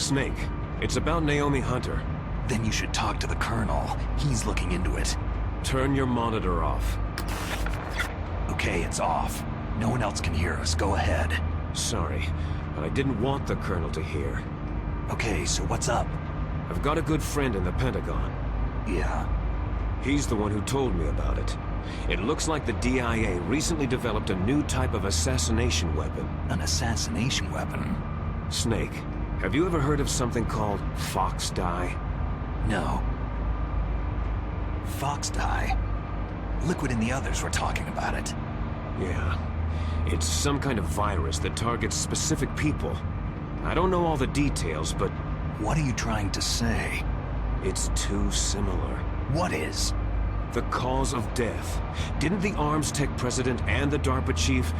Snake, it's about Naomi Hunter. Then you should talk to the Colonel. He's looking into it. Turn your monitor off. Okay, it's off. No one else can hear us. Go ahead. Sorry, but I didn't want the Colonel to hear. Okay, so what's up? I've got a good friend in the Pentagon. Yeah. He's the one who told me about it. It looks like the DIA recently developed a new type of assassination weapon. An assassination weapon? Snake, have you ever heard of something called Fox Dye? No. Fox Dye? Liquid and the others were talking about it. Yeah. It's some kind of virus that targets specific people. I don't know all the details, but... What are you trying to say? It's too similar. What is? The cause of death. Didn't the Arms Tech president and the DARPA chief,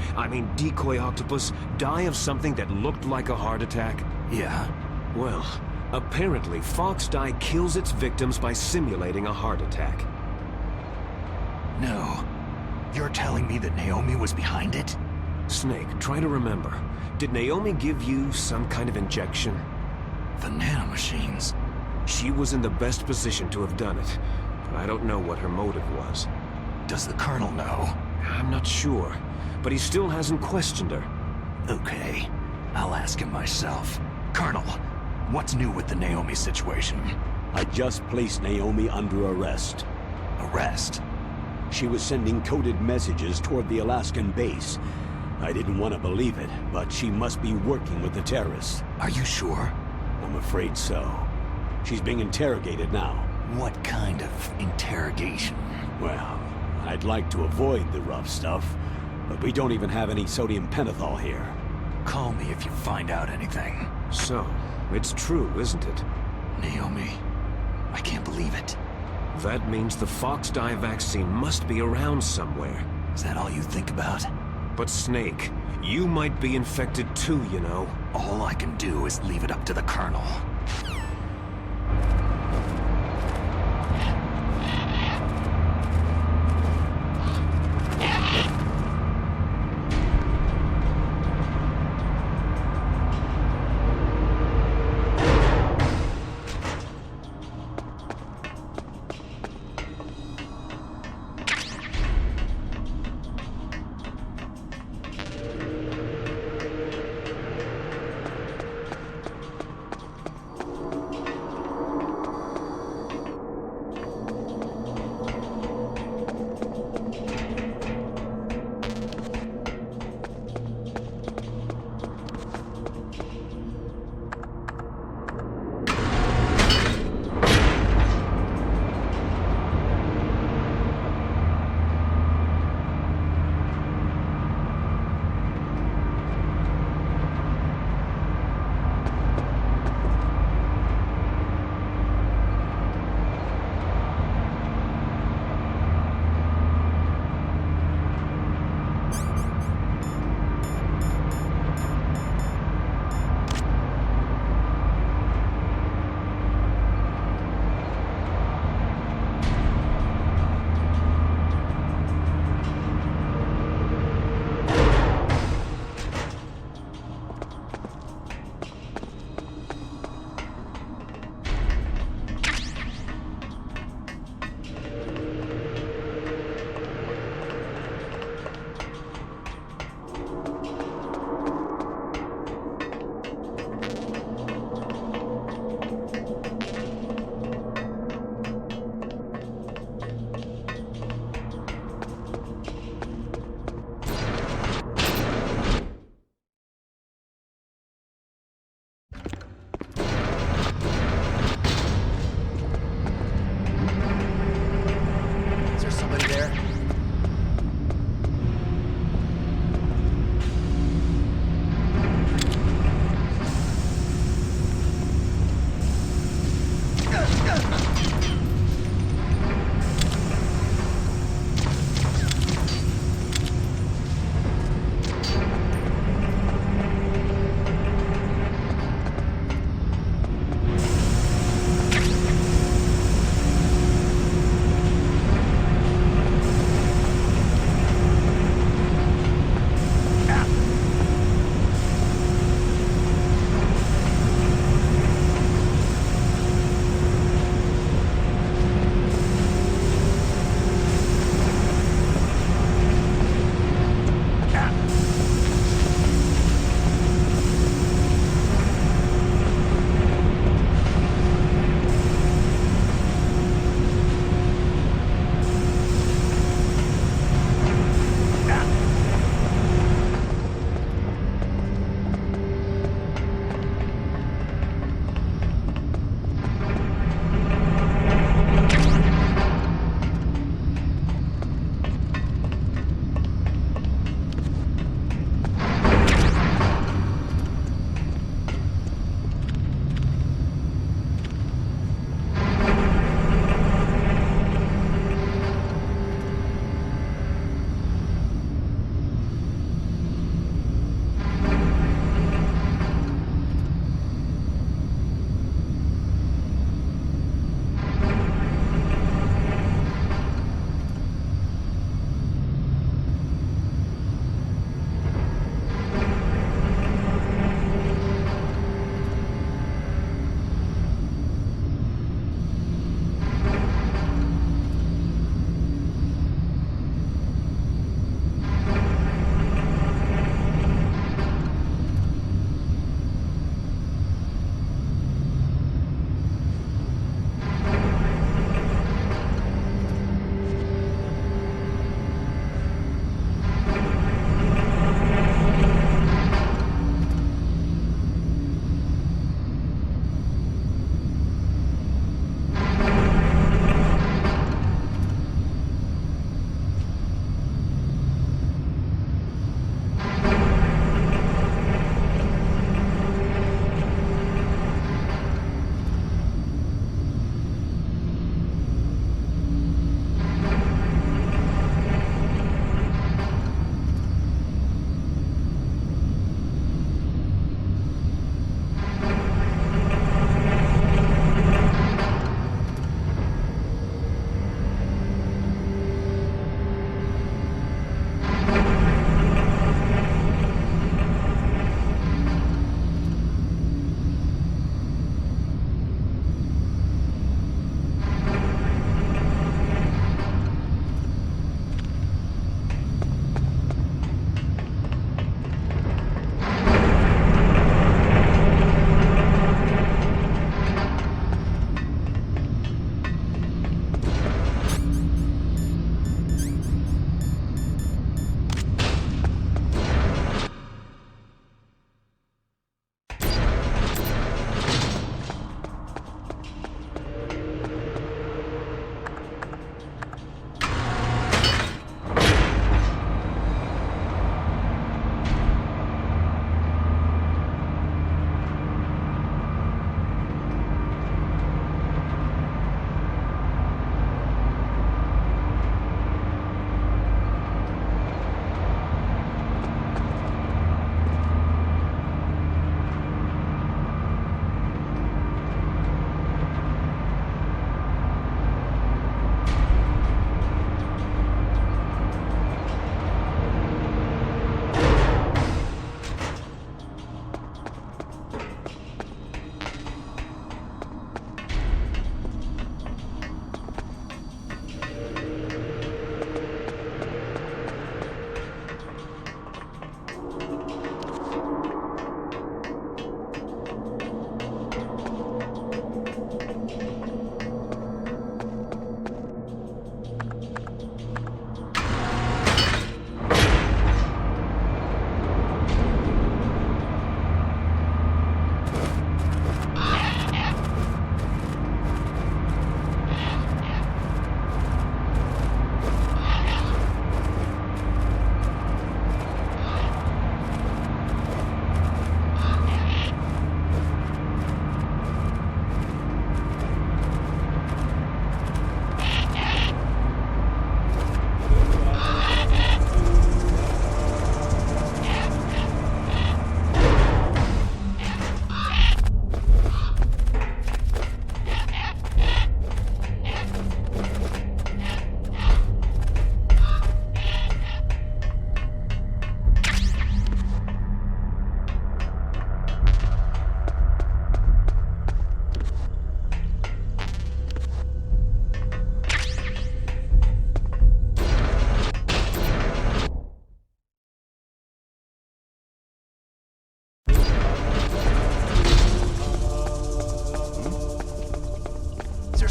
Decoy Octopus, die of something that looked like a heart attack? Yeah. Well, apparently Fox Dye kills its victims by simulating a heart attack. No. You're telling me that Naomi was behind it? Snake, try to remember. Did Naomi give you some kind of injection? The nanomachines. She was in the best position to have done it, but I don't know what her motive was. Does the Colonel know? I'm not sure, but he still hasn't questioned her. Okay, I'll ask him myself. Colonel, what's new with the Naomi situation? I just placed Naomi under arrest. Arrest? She was sending coded messages toward the Alaskan base. I didn't want to believe it, but she must be working with the terrorists. Are you sure? I'm afraid so. She's being interrogated now. What kind of interrogation? Well, I'd like to avoid the rough stuff, but we don't even have any sodium pentothal here. Call me if you find out anything. So, it's true, isn't it? Naomi, I can't believe it. That means the Fox Dye vaccine must be around somewhere. Is that all you think about? But Snake, you might be infected too, you know. All I can do is leave it up to the Colonel.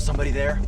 somebody there?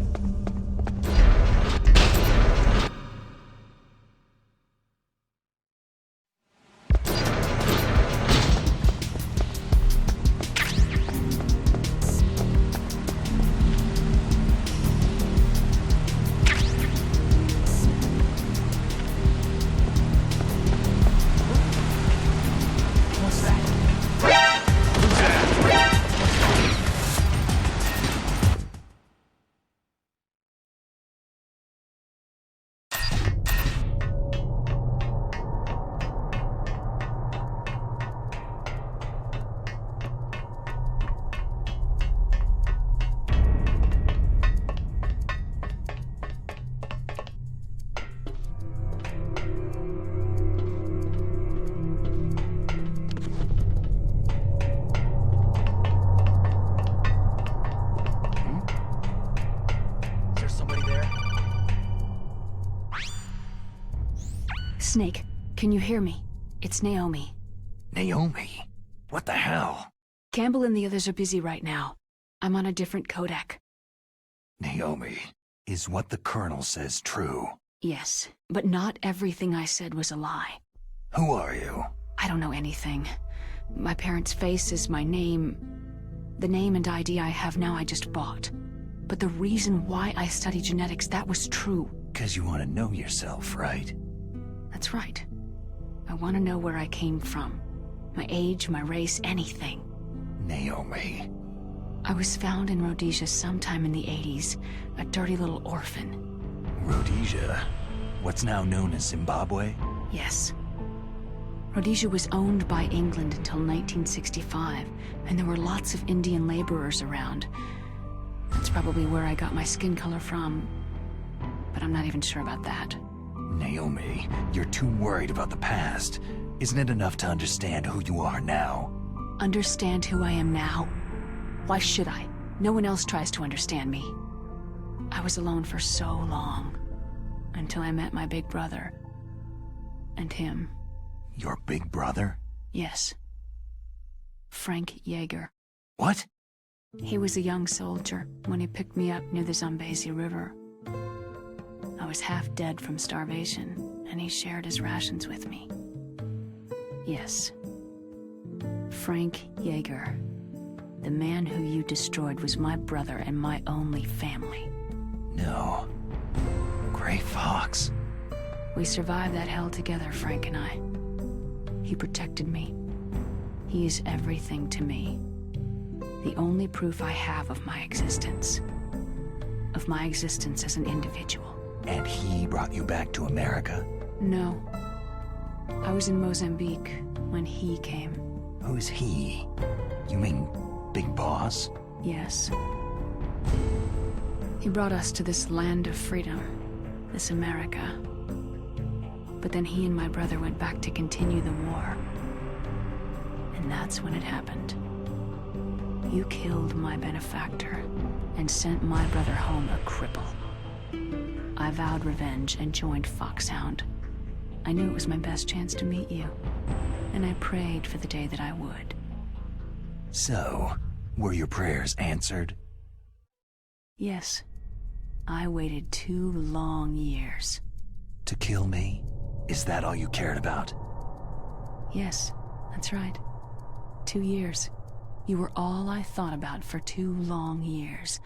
Snake, can you hear me? It's Naomi. Naomi? What the hell? Campbell and the others are busy right now. I'm on a different codec. Naomi, is what the Colonel says true? Yes, but not everything I said was a lie. Who are you? I don't know anything. My parents' face is my name. The name and ID I have now I just bought. But the reason why I study genetics, that was true. 'Cause you want to know yourself, right? That's right. I want to know where I came from. My age, my race, anything. Naomi. I was found in Rhodesia sometime in the 80s, a dirty little orphan. Rhodesia? What's now known as Zimbabwe? Yes. Rhodesia was owned by England until 1965, and there were lots of Indian laborers around. That's probably where I got my skin color from, but I'm not even sure about that. Naomi, you're too worried about the past. Isn't it enough to understand who you are now? Understand who I am now? Why should I? No one else tries to understand me. I was alone for so long, until I met my big brother. And him. Your big brother? Yes. Frank Yeager. What? He was a young soldier when he picked me up near the Zambezi River. I was half dead from starvation, and he shared his rations with me. Yes. Frank Yeager. The man who you destroyed was my brother and my only family. No. Gray Fox. We survived that hell together, Frank and I. He protected me. He is everything to me. The only proof I have of my existence. Of my existence as an individual. And he brought you back to America? No. I was in Mozambique when he came. Who's he? You mean Big Boss? Yes. He brought us to this land of freedom, this America. But then he and my brother went back to continue the war. And that's when it happened. You killed my benefactor and sent my brother home a cripple. I vowed revenge and joined Foxhound. I knew it was my best chance to meet you, and I prayed for the day that I would. So, were your prayers answered? Yes. I waited 2 long years. To kill me? Is that all you cared about? Yes, that's right. 2 years. You were all I thought about for 2 long years.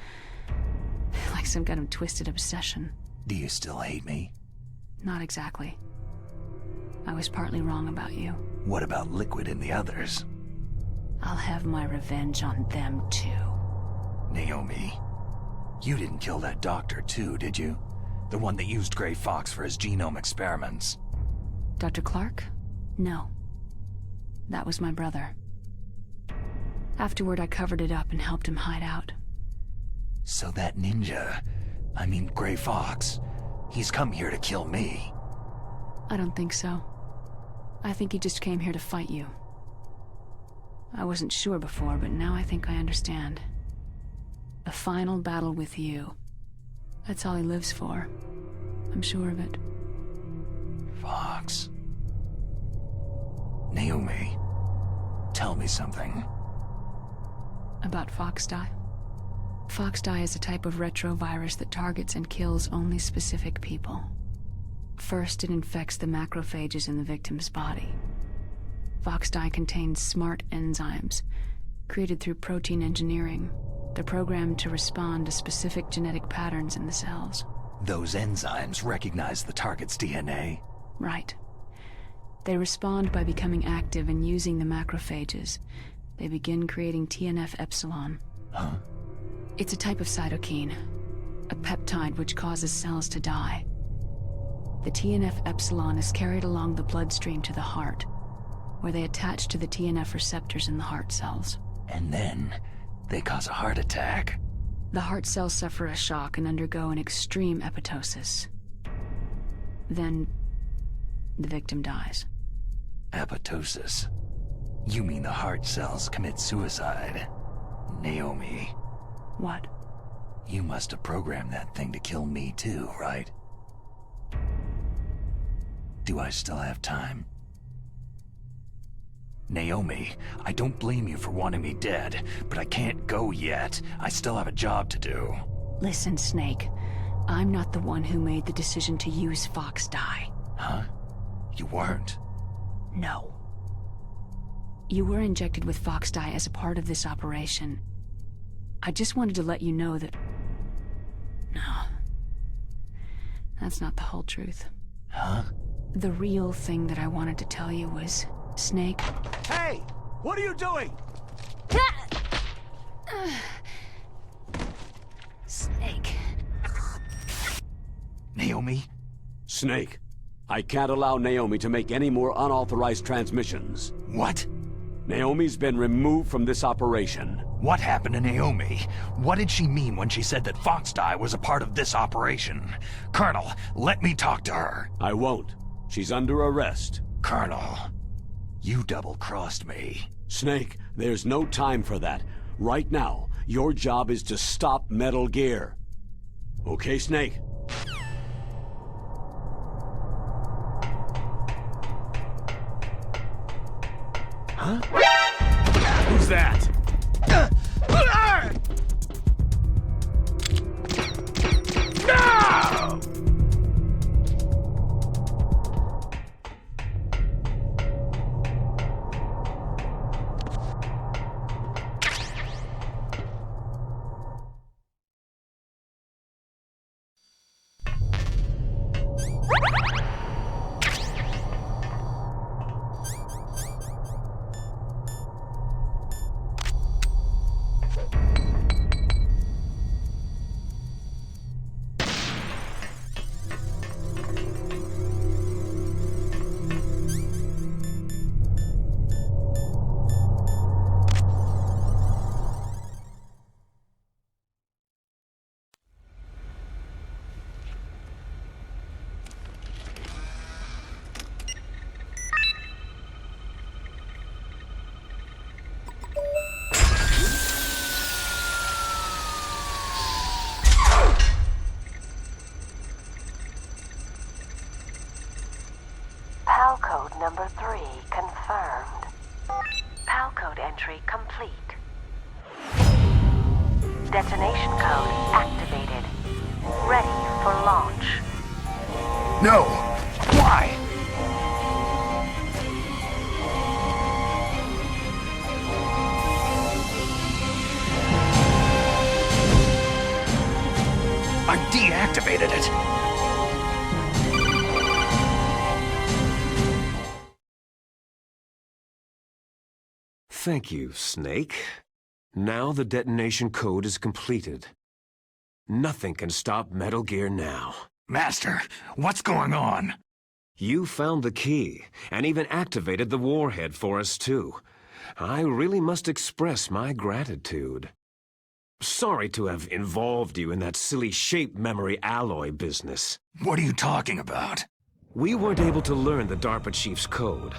Like some kind of twisted obsession. Do you still hate me? Not exactly. I was partly wrong about you. What about Liquid and the others? I'll have my revenge on them too. Naomi, you didn't kill that doctor too, did you? The one that used Gray Fox for his genome experiments. Dr. Clark? No. That was my brother. Afterward, I covered it up and helped him hide out. So that ninja, I mean Gray Fox, he's come here to kill me. I don't think so. I think he just came here to fight you. I wasn't sure before, but now I think I understand. A final battle with you. That's all he lives for. I'm sure of it. Fox. Naomi, tell me something. About Fox die? Foxdie is a type of retrovirus that targets and kills only specific people. First, it infects the macrophages in the victim's body. Foxdie contains smart enzymes, created through protein engineering. They're programmed to respond to specific genetic patterns in the cells. Those enzymes recognize the target's DNA? Right. They respond by becoming active and using the macrophages. They begin creating TNF-epsilon. Huh? It's a type of cytokine, a peptide which causes cells to die. The TNF-epsilon is carried along the bloodstream to the heart, where they attach to the TNF receptors in the heart cells. And then, they cause a heart attack. The heart cells suffer a shock and undergo an extreme apoptosis. Then, the victim dies. Apoptosis? You mean the heart cells commit suicide? Naomi. What? You must have programmed that thing to kill me too, right? Do I still have time? Naomi, I don't blame you for wanting me dead, but I can't go yet. I still have a job to do. Listen, Snake. I'm not the one who made the decision to use Foxdie. Huh? You weren't? No. You were injected with Foxdie as a part of this operation. I just wanted to let you know that... No. That's not the whole truth. Huh? The real thing that I wanted to tell you was... Snake... Hey! What are you doing? Snake... Naomi? Snake, I can't allow Naomi to make any more unauthorized transmissions. What? Naomi's been removed from this operation. What happened to Naomi? What did she mean when she said that Foxdie was a part of this operation? Colonel, let me talk to her. I won't. She's under arrest. Colonel, you double-crossed me. Snake, there's no time for that. Right now, your job is to stop Metal Gear. Okay, Snake? Huh? Who's that? No! PAL code number 3 confirmed. PAL code entry complete. Detonation code activated. Ready for launch. No! Why? I deactivated it. Thank you, Snake. Now the detonation code is completed. Nothing can stop Metal Gear now. Master, what's going on? You found the key, and even activated the warhead for us, too. I really must express my gratitude. Sorry to have involved you in that silly shape memory alloy business. What are you talking about? We weren't able to learn the DARPA chief's code.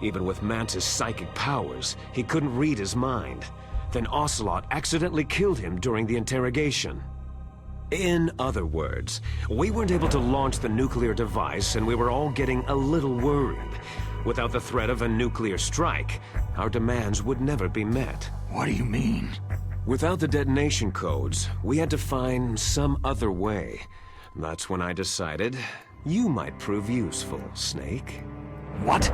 Even with Mantis' psychic powers, he couldn't read his mind. Then Ocelot accidentally killed him during the interrogation. In other words, we weren't able to launch the nuclear device, and we were all getting a little worried. Without the threat of a nuclear strike, our demands would never be met. What do you mean? Without the detonation codes, we had to find some other way. That's when I decided you might prove useful, Snake. What?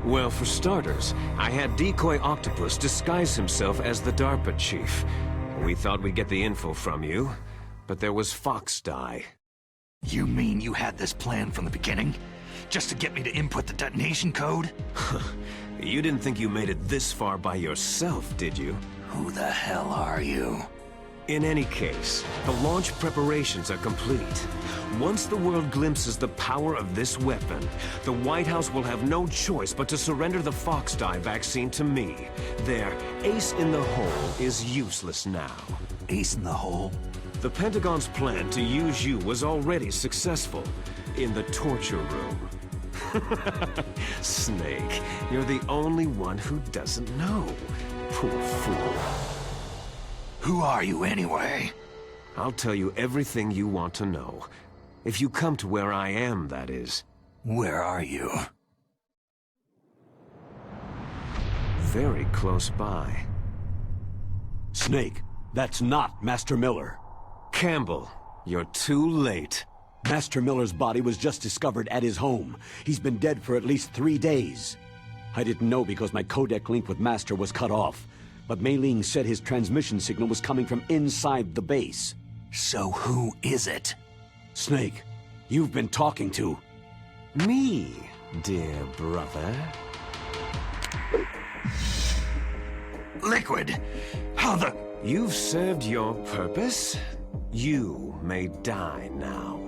Well, for starters, I had Decoy Octopus disguise himself as the DARPA chief. We thought we'd get the info from you, but there was Fox Die. You mean you had this plan from the beginning? Just to get me to input the detonation code? You didn't think you made it this far by yourself, did you? Who the hell are you? In any case, the launch preparations are complete. Once the world glimpses the power of this weapon, the White House will have no choice but to surrender the Fox Die vaccine to me. Their ace in the hole is useless now. Ace in the hole? The Pentagon's plan to use you was already successful in the torture room. Snake, you're the only one who doesn't know. Poor fool. Who are you anyway? I'll tell you everything you want to know. If you come to where I am, that is. Where are you? Very close by. Snake, that's not Master Miller. Campbell, you're too late. Master Miller's body was just discovered at his home. He's been dead for at least 3 days. I didn't know because my codec link with Master was cut off. But Mei Ling said his transmission signal was coming from inside the base. So who is it? Snake, you've been talking to... Me, dear brother. Liquid! How the... You've served your purpose. You may die now.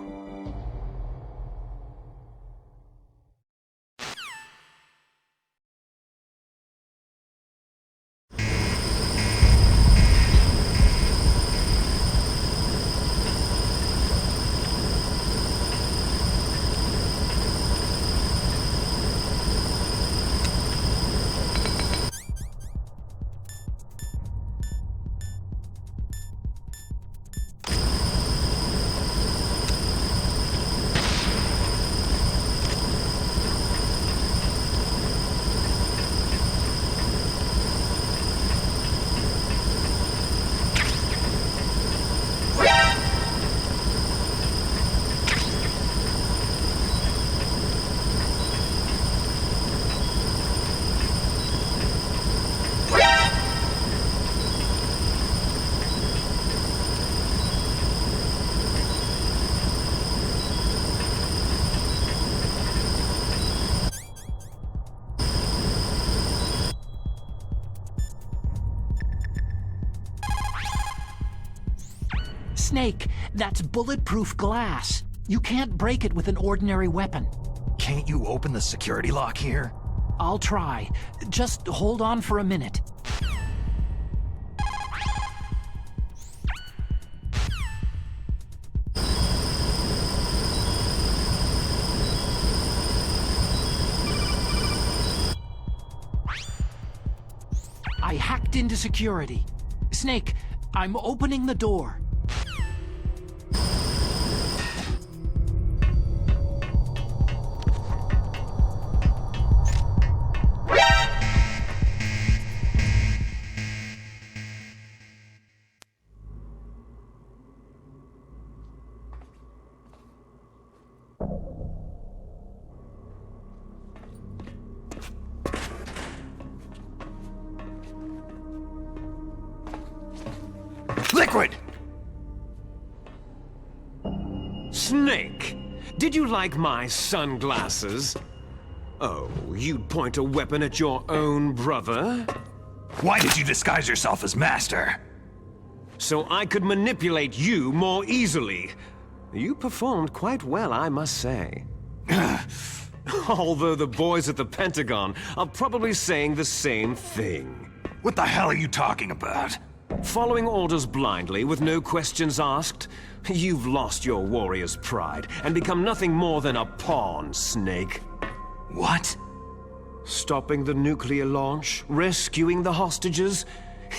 Snake, that's bulletproof glass. You can't break it with an ordinary weapon. Can't you open the security lock here? I'll try. Just hold on for a minute. I hacked into security. Snake, I'm opening the door. Liquid! Snake, did you like my sunglasses? Oh, you'd point a weapon at your own brother? Why did you disguise yourself as Master? So I could manipulate you more easily. You performed quite well, I must say. Although the boys at the Pentagon are probably saying the same thing. What the hell are you talking about? Following orders blindly with no questions asked, you've lost your warrior's pride and become nothing more than a pawn, Snake. What? Stopping the nuclear launch, rescuing the hostages,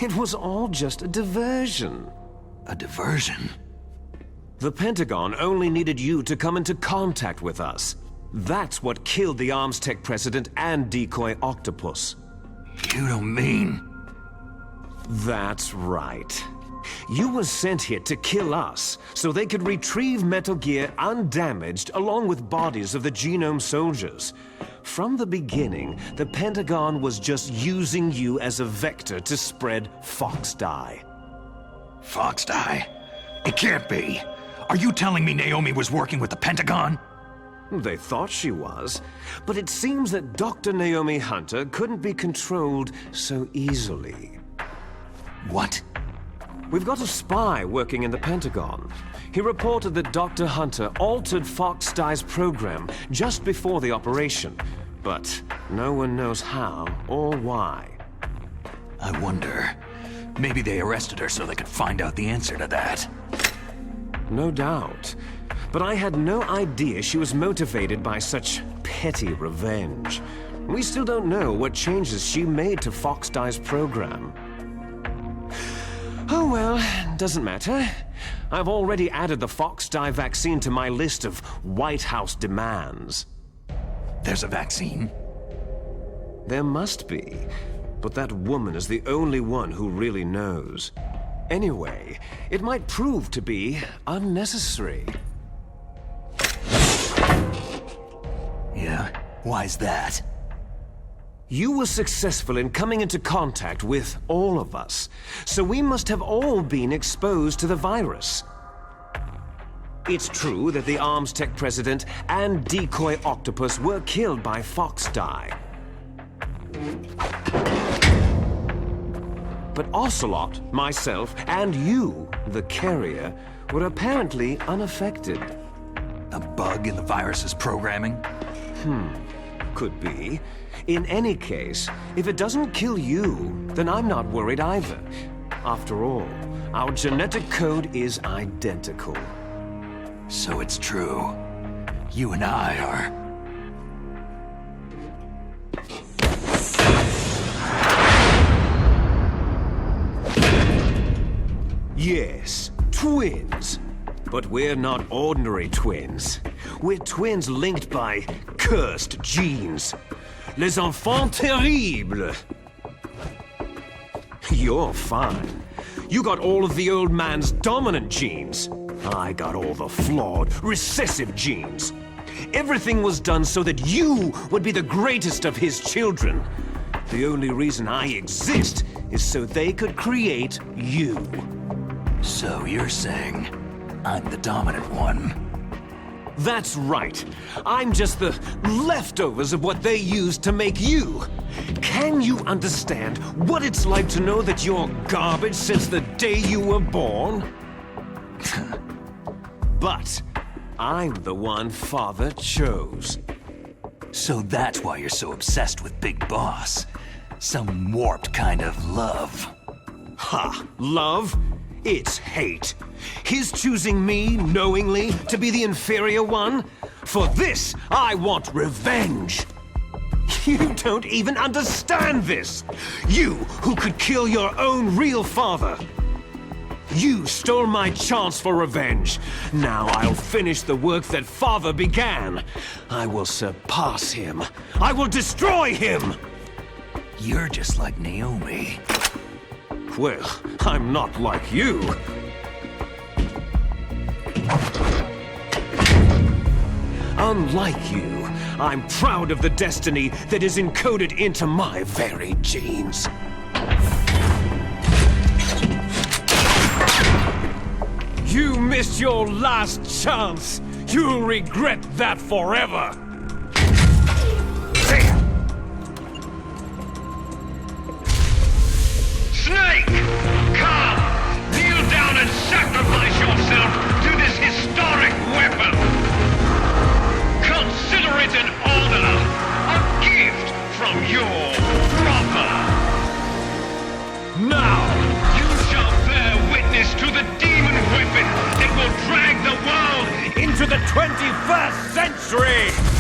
it was all just a diversion. A diversion? The Pentagon only needed you to come into contact with us. That's what killed the Arms Tech president and Decoy Octopus. You don't mean... That's right. You were sent here to kill us, so they could retrieve Metal Gear undamaged along with bodies of the Genome soldiers. From the beginning, the Pentagon was just using you as a vector to spread Fox Dye. Fox Dye? It can't be. Are you telling me Naomi was working with the Pentagon? They thought she was, but it seems that Dr. Naomi Hunter couldn't be controlled so easily. What? We've got a spy working in the Pentagon. He reported that Dr. Hunter altered Fox Dye's program just before the operation, but no one knows how or why. I wonder. Maybe they arrested her so they could find out the answer to that. No doubt. But I had no idea she was motivated by such petty revenge. We still don't know what changes she made to Fox Dye's program. Oh well, doesn't matter. I've already added the Fox Dye vaccine to my list of White House demands. There's a vaccine? There must be, but that woman is the only one who really knows. Anyway, it might prove to be unnecessary. Yeah? Why's that? You were successful in coming into contact with all of us, so we must have all been exposed to the virus. It's true that the Arms Tech president and decoy octopus were killed by Fox Dye. But Ocelot, myself, and you, the carrier, were apparently unaffected. A bug in the virus's programming? Could be. In any case, if it doesn't kill you, then I'm not worried either. After all, our genetic code is identical. So it's true. You and I are... Yes, twins. But we're not ordinary twins. We're twins linked by cursed genes. Les enfants terribles. You're fine. You got all of the old man's dominant genes. I got all the flawed, recessive genes. Everything was done so that you would be the greatest of his children. The only reason I exist is so they could create you. So you're saying I'm the dominant one? That's right. I'm just the leftovers of what they used to make you. Can you understand what it's like to know that you're garbage since the day you were born? But I'm the one Father chose. So that's why you're so obsessed with Big Boss. Some warped kind of love. Ha! Love? It's hate. His choosing me, knowingly, to be the inferior one? For this, I want revenge. You don't even understand this. You, who could kill your own real father. You stole my chance for revenge. Now I'll finish the work that Father began. I will surpass him. I will destroy him. You're just like Naomi. Well, I'm not like you. Unlike you, I'm proud of the destiny that is encoded into my very genes. You missed your last chance. You'll regret that forever. Snake! Come! Kneel down and sacrifice yourself to this historic weapon! Consider it an honor, a gift from your brother! Now! You shall bear witness to the demon weapon that will drag the world Into the 21st century!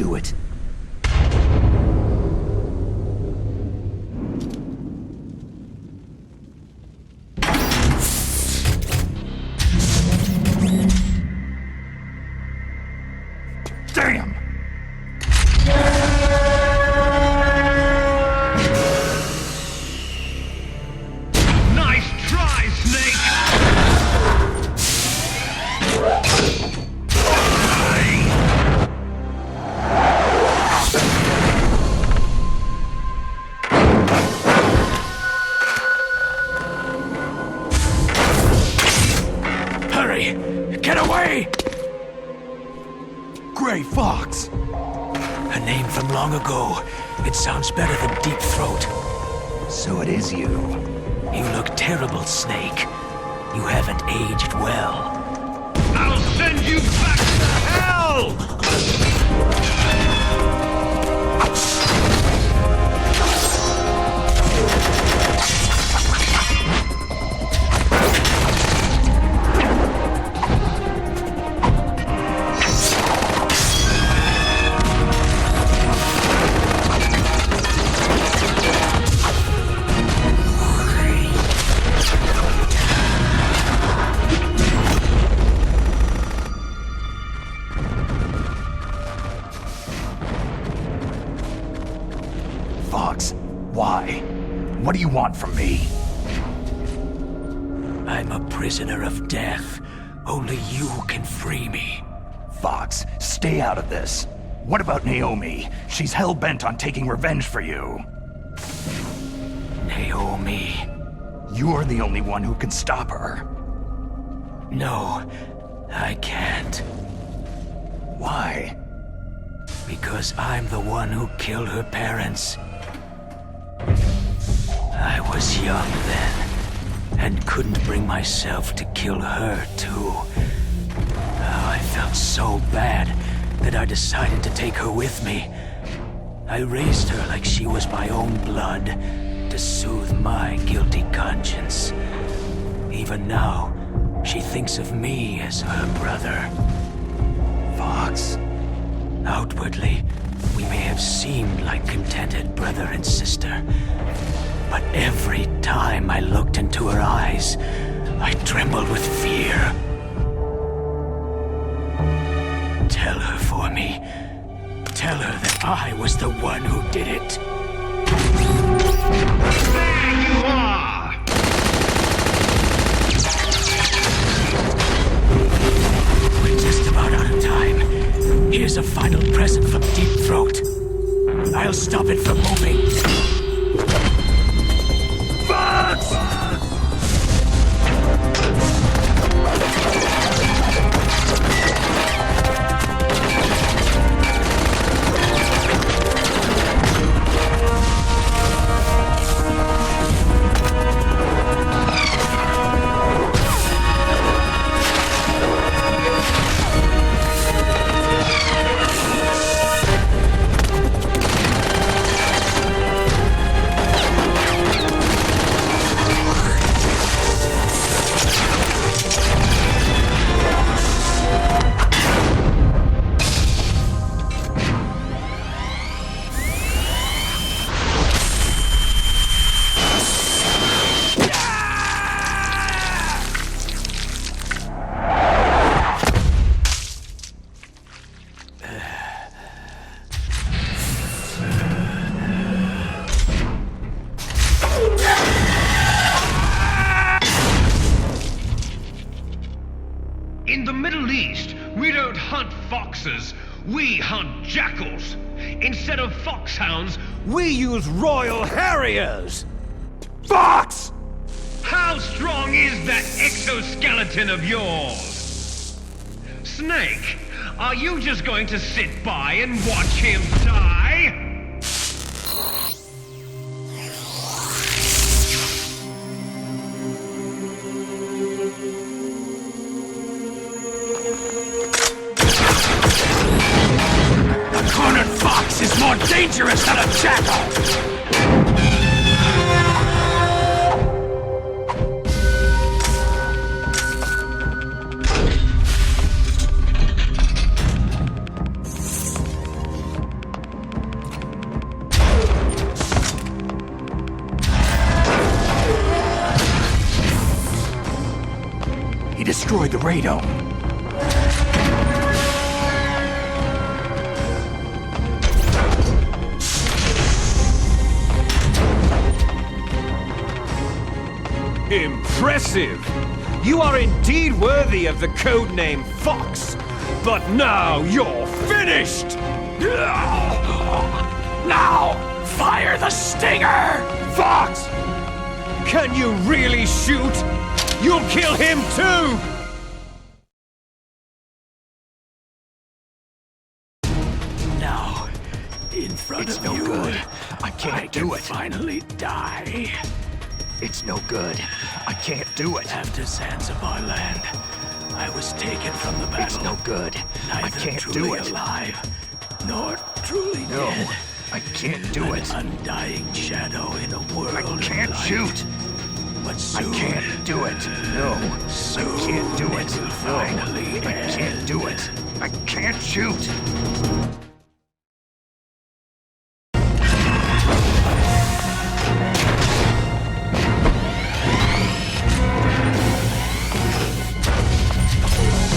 do it. Damn! Nice try, Snake! Hurry! Get away! Gray Fox! A name from long ago. It sounds better than Deep Throat. So it is you. You look terrible, Snake. You haven't aged well. I'll send you back to hell! Fox, why? What do you want from me? I'm a prisoner of death. Only you can free me. Fox, stay out of this. What about Naomi? She's hell-bent on taking revenge for you. Naomi. You're the only one who can stop her. No, I can't. Why? Because I'm the one who killed her parents. I was young then, and couldn't bring myself to kill her, too. Oh, I felt so bad that I decided to take her with me. I raised her like she was my own blood, to soothe my guilty conscience. Even now, she thinks of me as her brother. Fox. Outwardly, we may have seemed like contented brother and sister. But every time I looked into her eyes, I trembled with fear. Tell her for me. Tell her that I was the one who did it. There you are! We're just about out of time. Here's a final present from Deep Throat. I'll stop it from moving. In the Middle East, we don't hunt foxes, we hunt jackals. Instead of foxhounds, We use Royal Harriers! Fox! how strong is that exoskeleton of yours? Snake, are you just going to sit by and watch him die? A cornered fox is more dangerous than a jackal! destroyed the radome. Impressive! You are indeed worthy of the codename Fox, but now you're finished! Now, fire the stinger! Fox! Can you really shoot? You'll kill him too! Now, in front It's of no you, good. I can't do it. Finally die. It's no good. I can't do it. After Zanzibar land, I was taken from the battle. It's no good. I Neither can't truly do it. alive, nor truly No, dead. I can't do it. An undying shadow in a world I of can't light. shoot. But I soon, can't do it. No, I can't do it. will No, finally I can't do it. I can't shoot.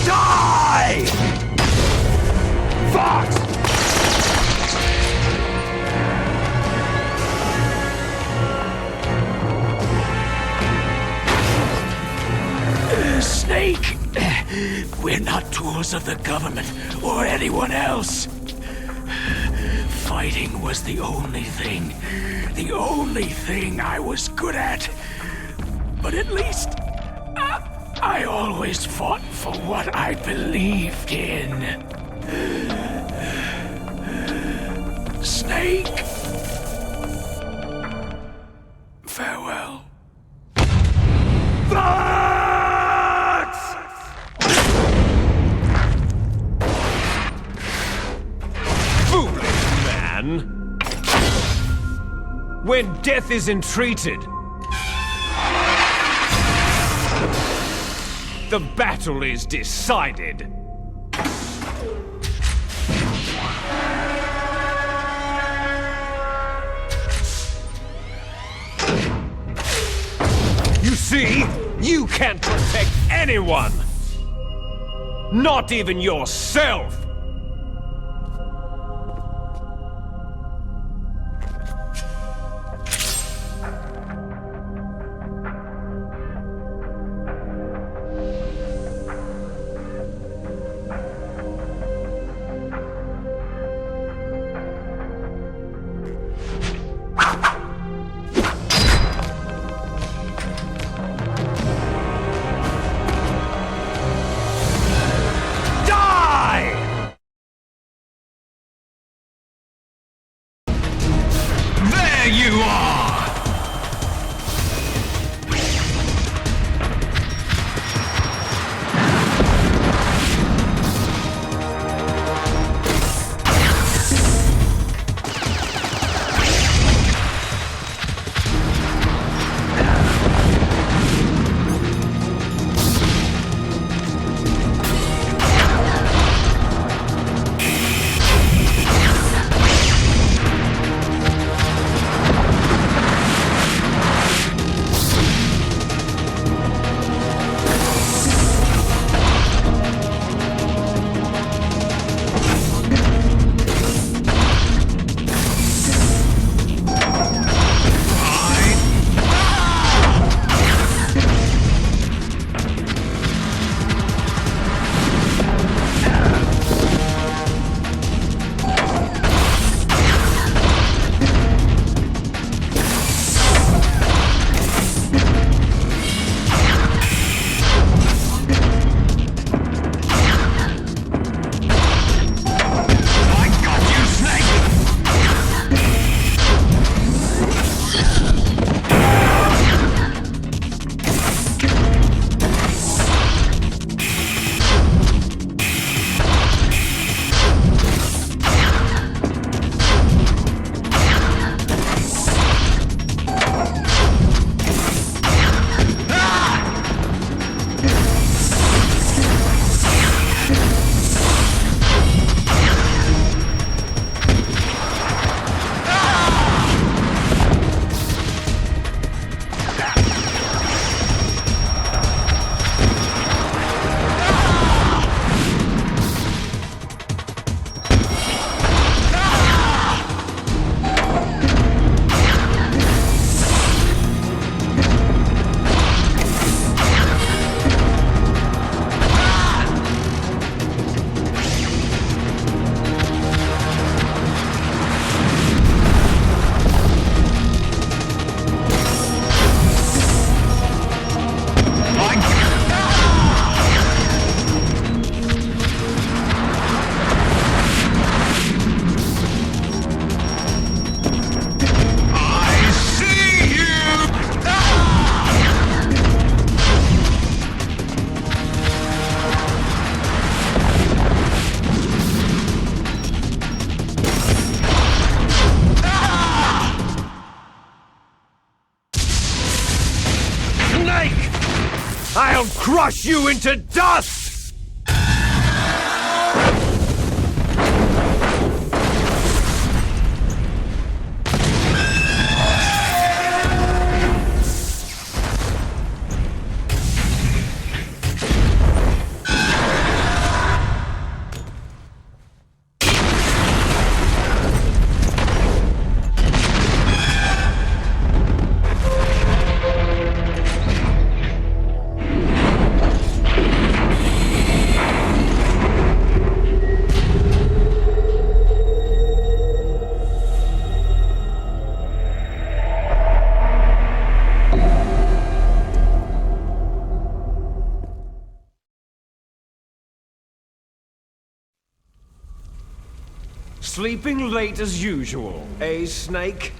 Die! Fox! Snake! We're not tools of the government or anyone else. Fighting was the only thing I was good at. But at least, I always fought for what I believed in. Snake! Farewell. Foolish man! When death is entreated, the battle is decided. You see, you can't protect anyone! Not even yourself! Die! crush you into dust! Sleeping late as usual, eh, Snake?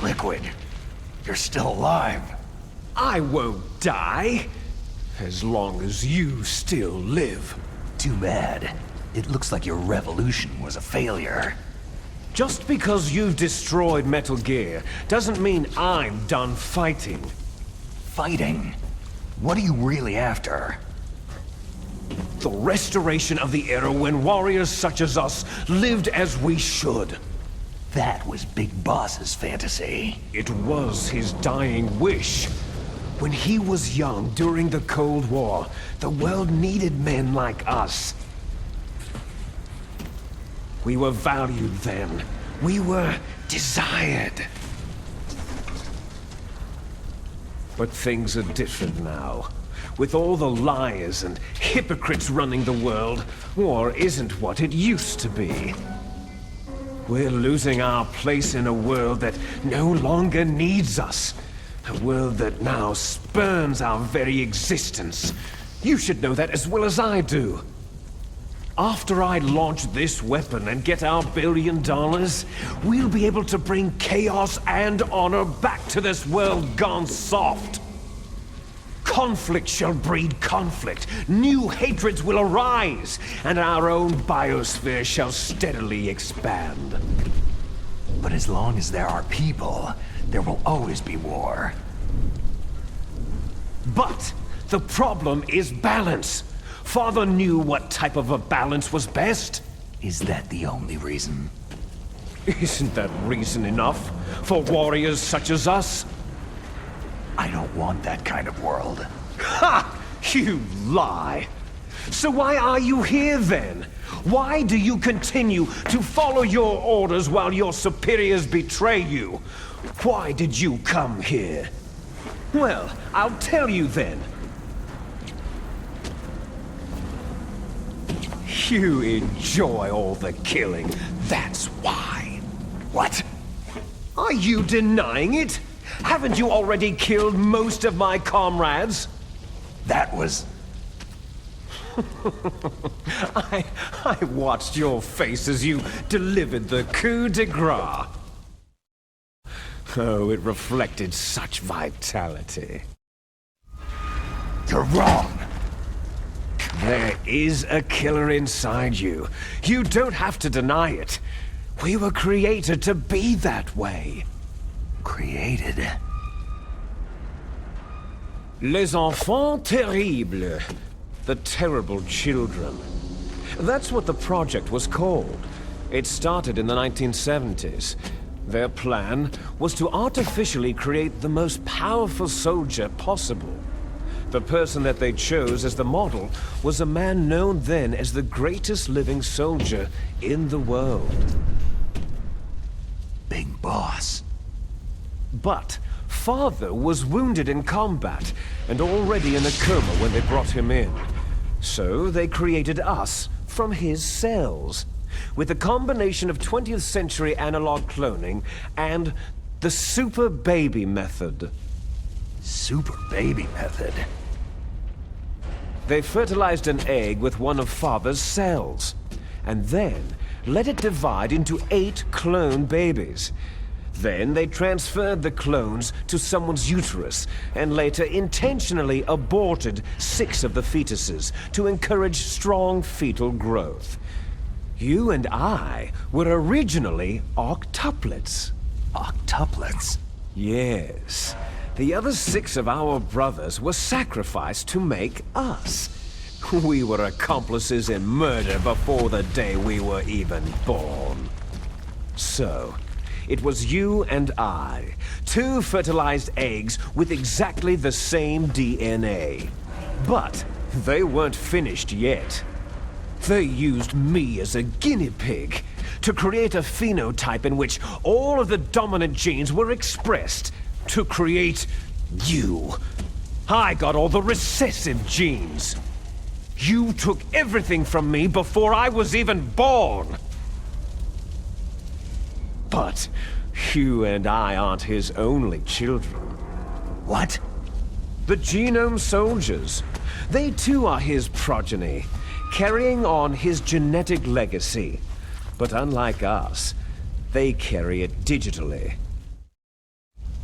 Liquid, you're still alive. I won't die, as long as you still live. Too bad. It looks like your revolution was a failure. Just because you've destroyed Metal Gear doesn't mean I'm done fighting. Fighting? What are you really after? The restoration of the era when warriors such as us lived as we should. That was Big Boss's fantasy. It was his dying wish. When he was young during the Cold War, the world needed men like us. We were valued then. We were desired. But things are different now. With all the liars and hypocrites running the world, war isn't what it used to be. We're losing our place in a world that no longer needs us. A world that now spurns our very existence. You should know that as well as I do. After I launch this weapon and get our $1 billion, we'll be able to bring chaos and honor back to this world gone soft. Conflict shall breed conflict, new hatreds will arise, and our own biosphere shall steadily expand. But as long as there are people, there will always be war. But the problem is balance. Father knew what type of a balance was best. Is that the only reason? Isn't that reason enough for warriors such as us? I don't want that kind of world. Ha! You lie! So why are you here then? Why do you continue to follow your orders while your superiors betray you? Why did you come here? Well, I'll tell you then. You enjoy all the killing, that's why. What? Are you denying it? Haven't you already killed most of my comrades? That was... I watched your face as you delivered the coup de grace. Oh, it reflected such vitality. You're wrong! There is a killer inside you. You don't have to deny it. We were created to be that way. Created? Les enfants terribles. The terrible children. That's what the project was called. It started in the 1970s. Their plan was to artificially create the most powerful soldier possible. The person that they chose as the model was a man known then as the greatest living soldier in the world. Big Boss. But Father was wounded in combat and already in a coma when they brought him in. So they created us from his cells, with a combination of 20th century analog cloning and the super baby method. Super baby method? They fertilized an egg with one of Father's cells, and then let it divide into 8 clone babies. Then they transferred the clones to someone's uterus, and later intentionally aborted 6 of the fetuses to encourage strong fetal growth. You and I were originally octuplets. Octuplets? Yes. The other 6 of our brothers were sacrificed to make us. We were accomplices in murder before the day we were even born. So, it was you and I, 2 fertilized eggs with exactly the same DNA. But they weren't finished yet. They used me as a guinea pig to create a phenotype in which all of the dominant genes were expressed to create you. I got all the recessive genes. You took everything from me before I was even born. But you and I aren't his only children. What? The Genome Soldiers. They too are his progeny, carrying on his genetic legacy. But unlike us, they carry it digitally.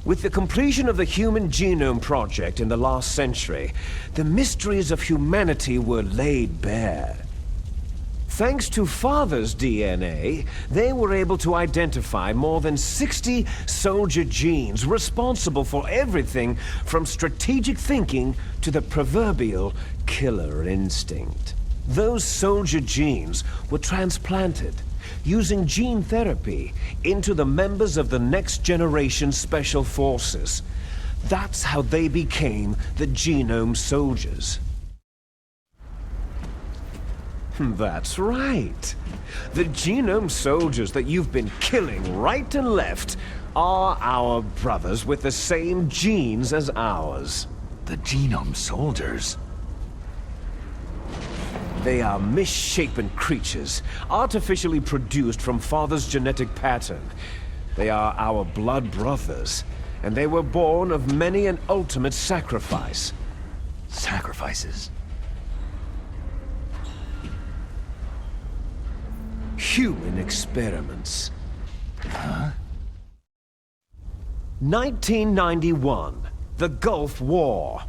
With the completion of the Human Genome Project in the last century, the mysteries of humanity were laid bare. Thanks to Father's DNA, they were able to identify more than 60 soldier genes responsible for everything from strategic thinking to the proverbial killer instinct. Those soldier genes were transplanted using gene therapy into the members of the next generation special forces. That's how they became the Genome Soldiers. That's right. The Genome Soldiers that you've been killing right and left are our brothers with the same genes as ours. The Genome Soldiers? They are misshapen creatures, artificially produced from Father's genetic pattern. They are our blood brothers, and they were born of many an ultimate sacrifice. Sacrifices? Human experiments. Huh? 1991, the Gulf War.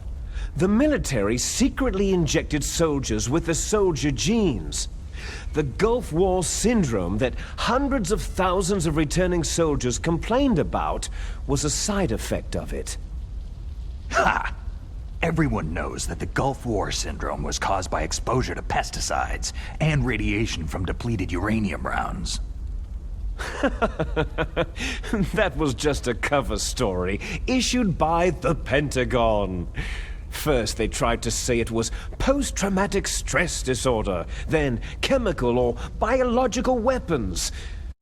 The military secretly injected soldiers with the soldier genes. The Gulf War syndrome that hundreds of thousands of returning soldiers complained about was a side effect of it. Ha! Everyone knows that the Gulf War syndrome was caused by exposure to pesticides and radiation from depleted uranium rounds. That was just a cover story issued by the Pentagon. First, they tried to say it was post-traumatic stress disorder, then chemical or biological weapons.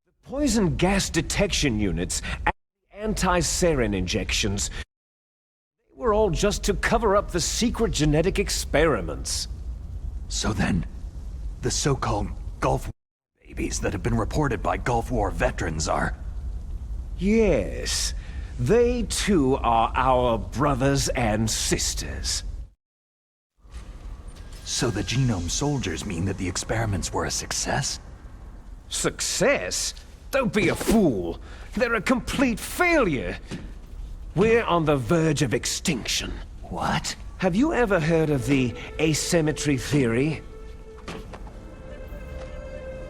The poison gas detection units and the anti-sarin injections, they were all just to cover up the secret genetic experiments. So then, the so-called Gulf War babies that have been reported by Gulf War veterans are... Yes. They too are our brothers and sisters. So the Genome Soldiers mean that the experiments were a success? Success? Don't be a fool. They're a complete failure. We're on the verge of extinction. What? Have you ever heard of the asymmetry theory?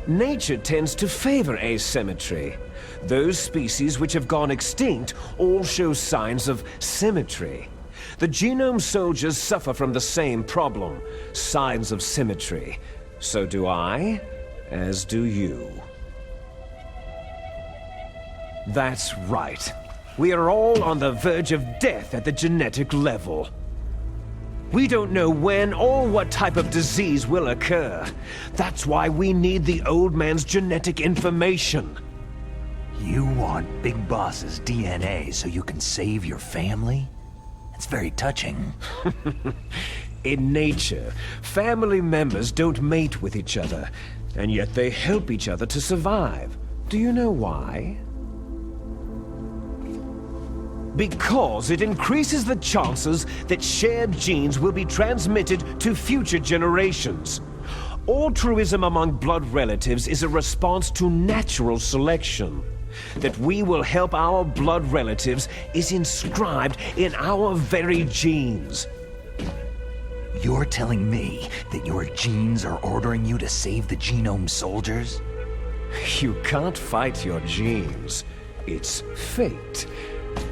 Nature tends to favor asymmetry. Those species which have gone extinct all show signs of symmetry. The Genome Soldiers suffer from the same problem, signs of symmetry. So do I, as do you. That's right. We are all on the verge of death at the genetic level. We don't know when or what type of disease will occur. That's why we need the old man's genetic information. You want Big Boss's DNA so you can save your family? It's very touching. In nature, family members don't mate with each other, and yet they help each other to survive. Do you know why? Because it increases the chances that shared genes will be transmitted to future generations. Altruism among blood relatives is a response to natural selection. That we will help our blood relatives is inscribed in our very genes. You're telling me that your genes are ordering you to save the Genome Soldiers? You can't fight your genes. It's fate.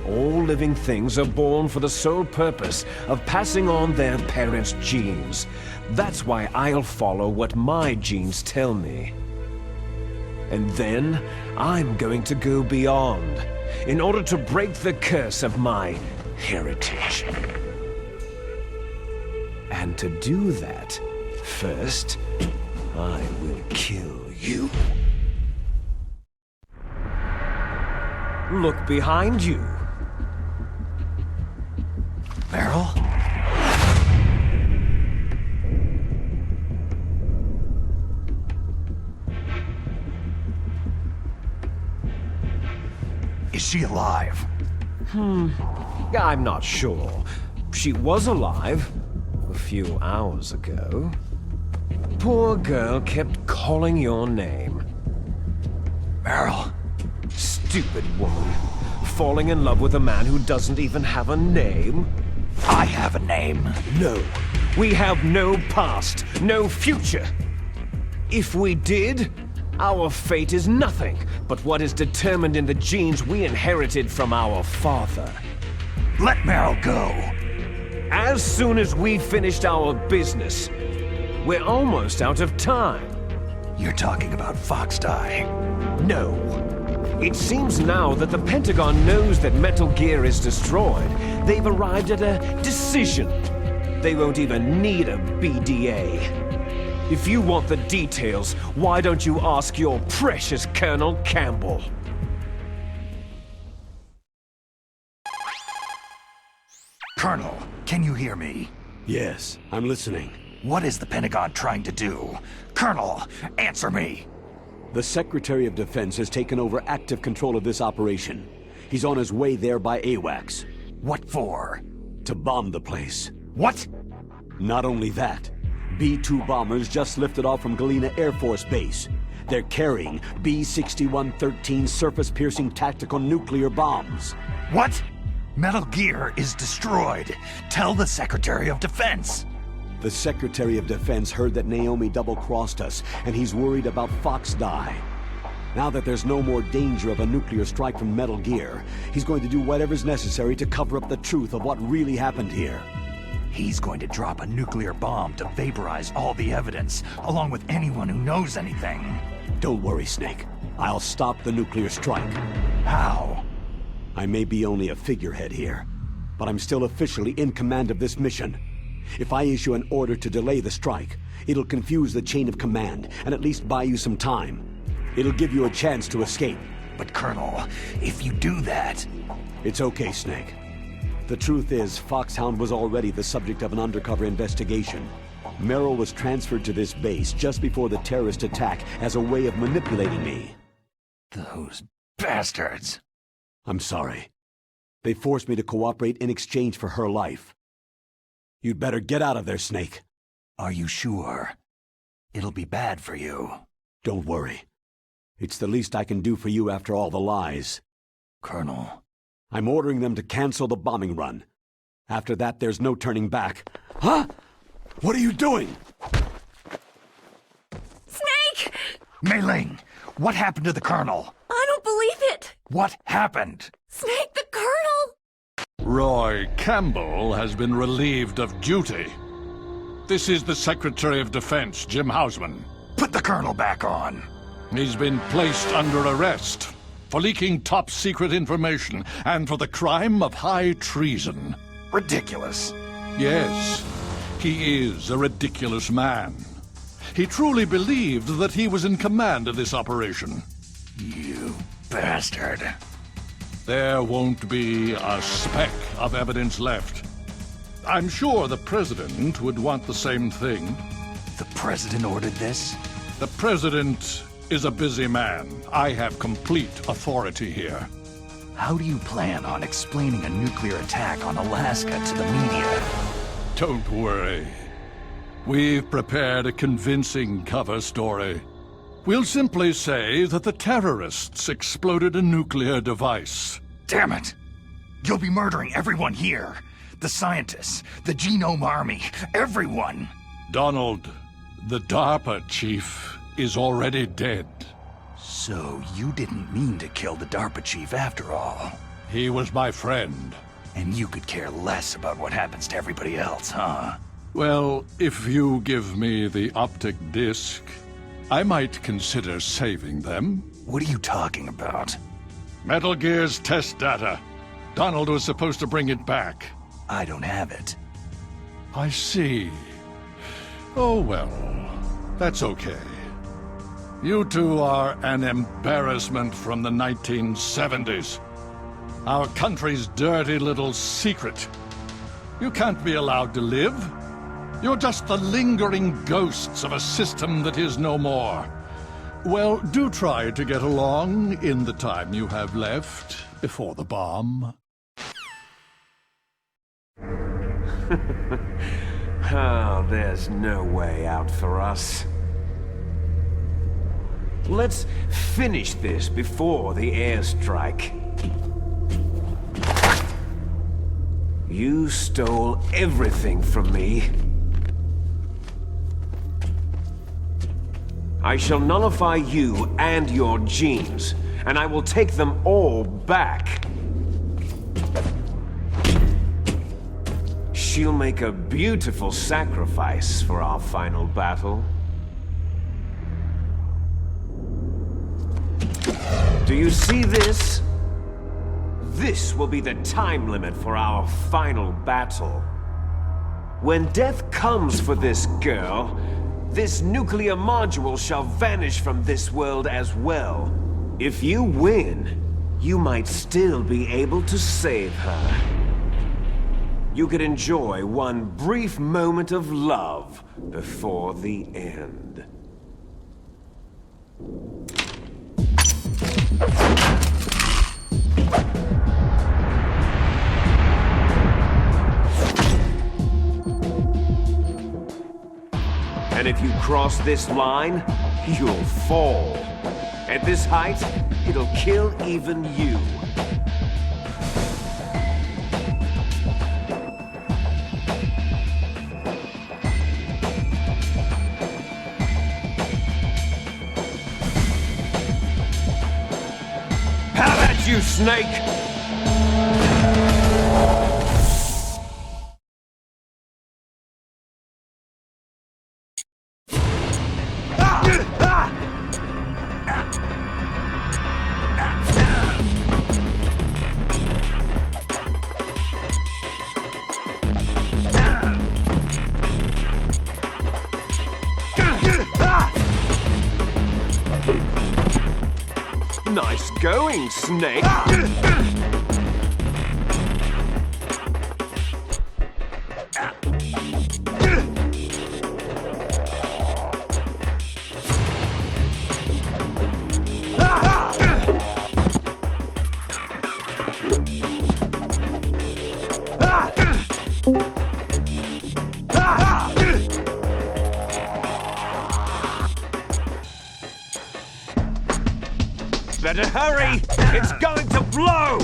All living things are born for the sole purpose of passing on their parents' genes. That's why I'll follow what my genes tell me. And then, I'm going to go beyond, in order to break the curse of my heritage. And to do that, first, I will kill you. Look behind you. Meryl? Is she alive? I'm not sure. She was alive a few hours ago. Poor girl kept calling your name. Meryl? Stupid woman. Falling in love with a man who doesn't even have a name? I have a name. No. We have no past, no future. If we did, our fate is nothing but what is determined in the genes we inherited from our father. Let Meryl go. As soon as we finished our business, we're almost out of time. You're talking about Fox Die. No. It seems now that the Pentagon knows that Metal Gear is destroyed. They've arrived at a decision. They won't even need a BDA. If you want the details, why don't you ask your precious Colonel Campbell? Colonel, can you hear me? Yes, I'm listening. What is the Pentagon trying to do? Colonel, answer me! The Secretary of Defense has taken over active control of this operation. He's on his way there by AWACS. What for? To bomb the place. What? Not only that, B-2 bombers just lifted off from Galena Air Force Base. They're carrying B-6113 surface-piercing tactical nuclear bombs. What? Metal Gear is destroyed. Tell the Secretary of Defense. The Secretary of Defense heard that Naomi double-crossed us, and he's worried about Fox Die. Now that there's no more danger of a nuclear strike from Metal Gear, he's going to do whatever's necessary to cover up the truth of what really happened here. He's going to drop a nuclear bomb to vaporize all the evidence, along with anyone who knows anything. Don't worry, Snake. I'll stop the nuclear strike. How? I may be only a figurehead here, but I'm still officially in command of this mission. If I issue an order to delay the strike, it'll confuse the chain of command and at least buy you some time. It'll give you a chance to escape. But Colonel, if you do that... It's okay, Snake. The truth is, Foxhound was already the subject of an undercover investigation. Merrill was transferred to this base just before the terrorist attack as a way of manipulating me. Those bastards. I'm sorry. They forced me to cooperate in exchange for her life. You'd better get out of there, Snake. Are you sure? It'll be bad for you. Don't worry. It's the least I can do for you after all the lies. Colonel. I'm ordering them to cancel the bombing run. After that, there's no turning back. Huh? What are you doing? Snake! Mei Ling, what happened to the Colonel? I don't believe it! What happened? Snake, the Colonel! Roy Campbell has been relieved of duty. This is the Secretary of Defense, Jim Hausman. Put the Colonel back on. He's been placed under arrest for leaking top-secret information and for the crime of high treason. Ridiculous. Yes, he is a ridiculous man. He truly believed that he was in command of this operation. You bastard. There won't be a speck of evidence left. I'm sure the President would want the same thing. The President ordered this? The President is a busy man. I have complete authority here. How do you plan on explaining a nuclear attack on Alaska to the media? Don't worry. We've prepared a convincing cover story. We'll simply say that the terrorists exploded a nuclear device. Damn it! You'll be murdering everyone here. The scientists, the Genome Army, everyone. Donald, the DARPA chief is already dead. So you didn't mean to kill the DARPA chief after all. He was my friend. And you could care less about what happens to everybody else, huh? Well, if you give me the optic disc, I might consider saving them. What are you talking about? Metal Gear's test data. Donald was supposed to bring it back. I don't have it. I see. Oh well, that's okay. You two are an embarrassment from the 1970s. Our country's dirty little secret. You can't be allowed to live. You're just the lingering ghosts of a system that is no more. Well, do try to get along in the time you have left before the bomb. Oh, there's no way out for us. Let's finish this before the airstrike. You stole everything from me. I shall nullify you and your genes, and I will take them all back. She'll make a beautiful sacrifice for our final battle. Do you see this? This will be the time limit for our final battle. When death comes for this girl, this nuclear module shall vanish from this world as well. If you win, you might still be able to save her. You could enjoy one brief moment of love before the end. And if you cross this line, you'll fall. At this height, it'll kill even you. How about you, Snake? Nice going, Snake. Better hurry! It's going to blow!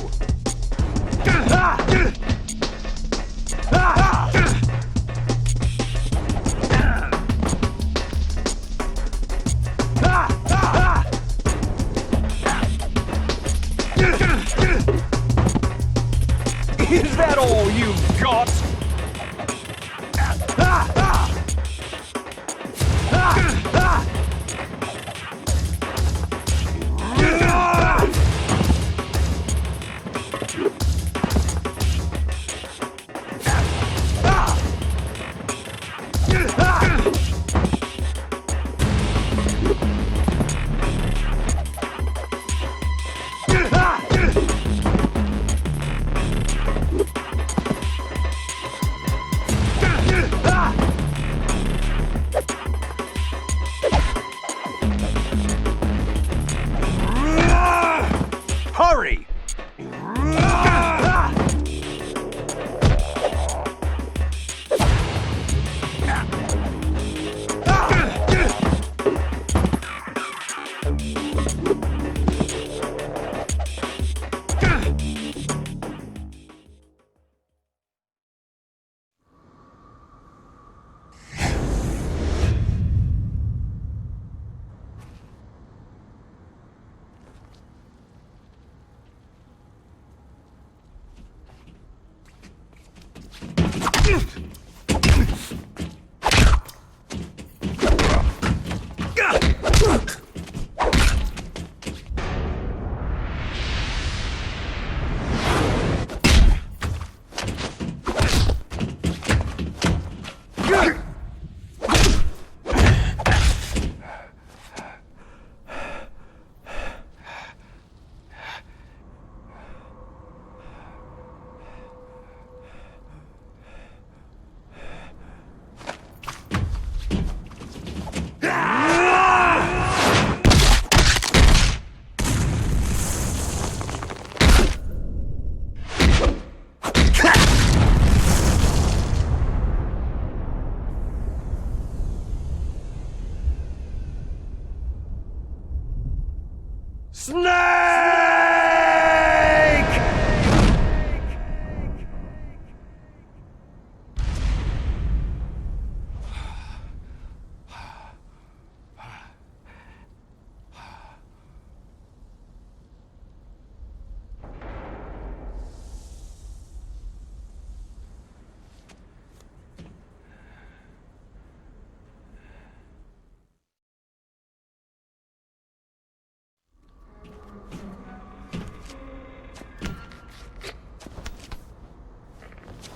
Is that all you've got?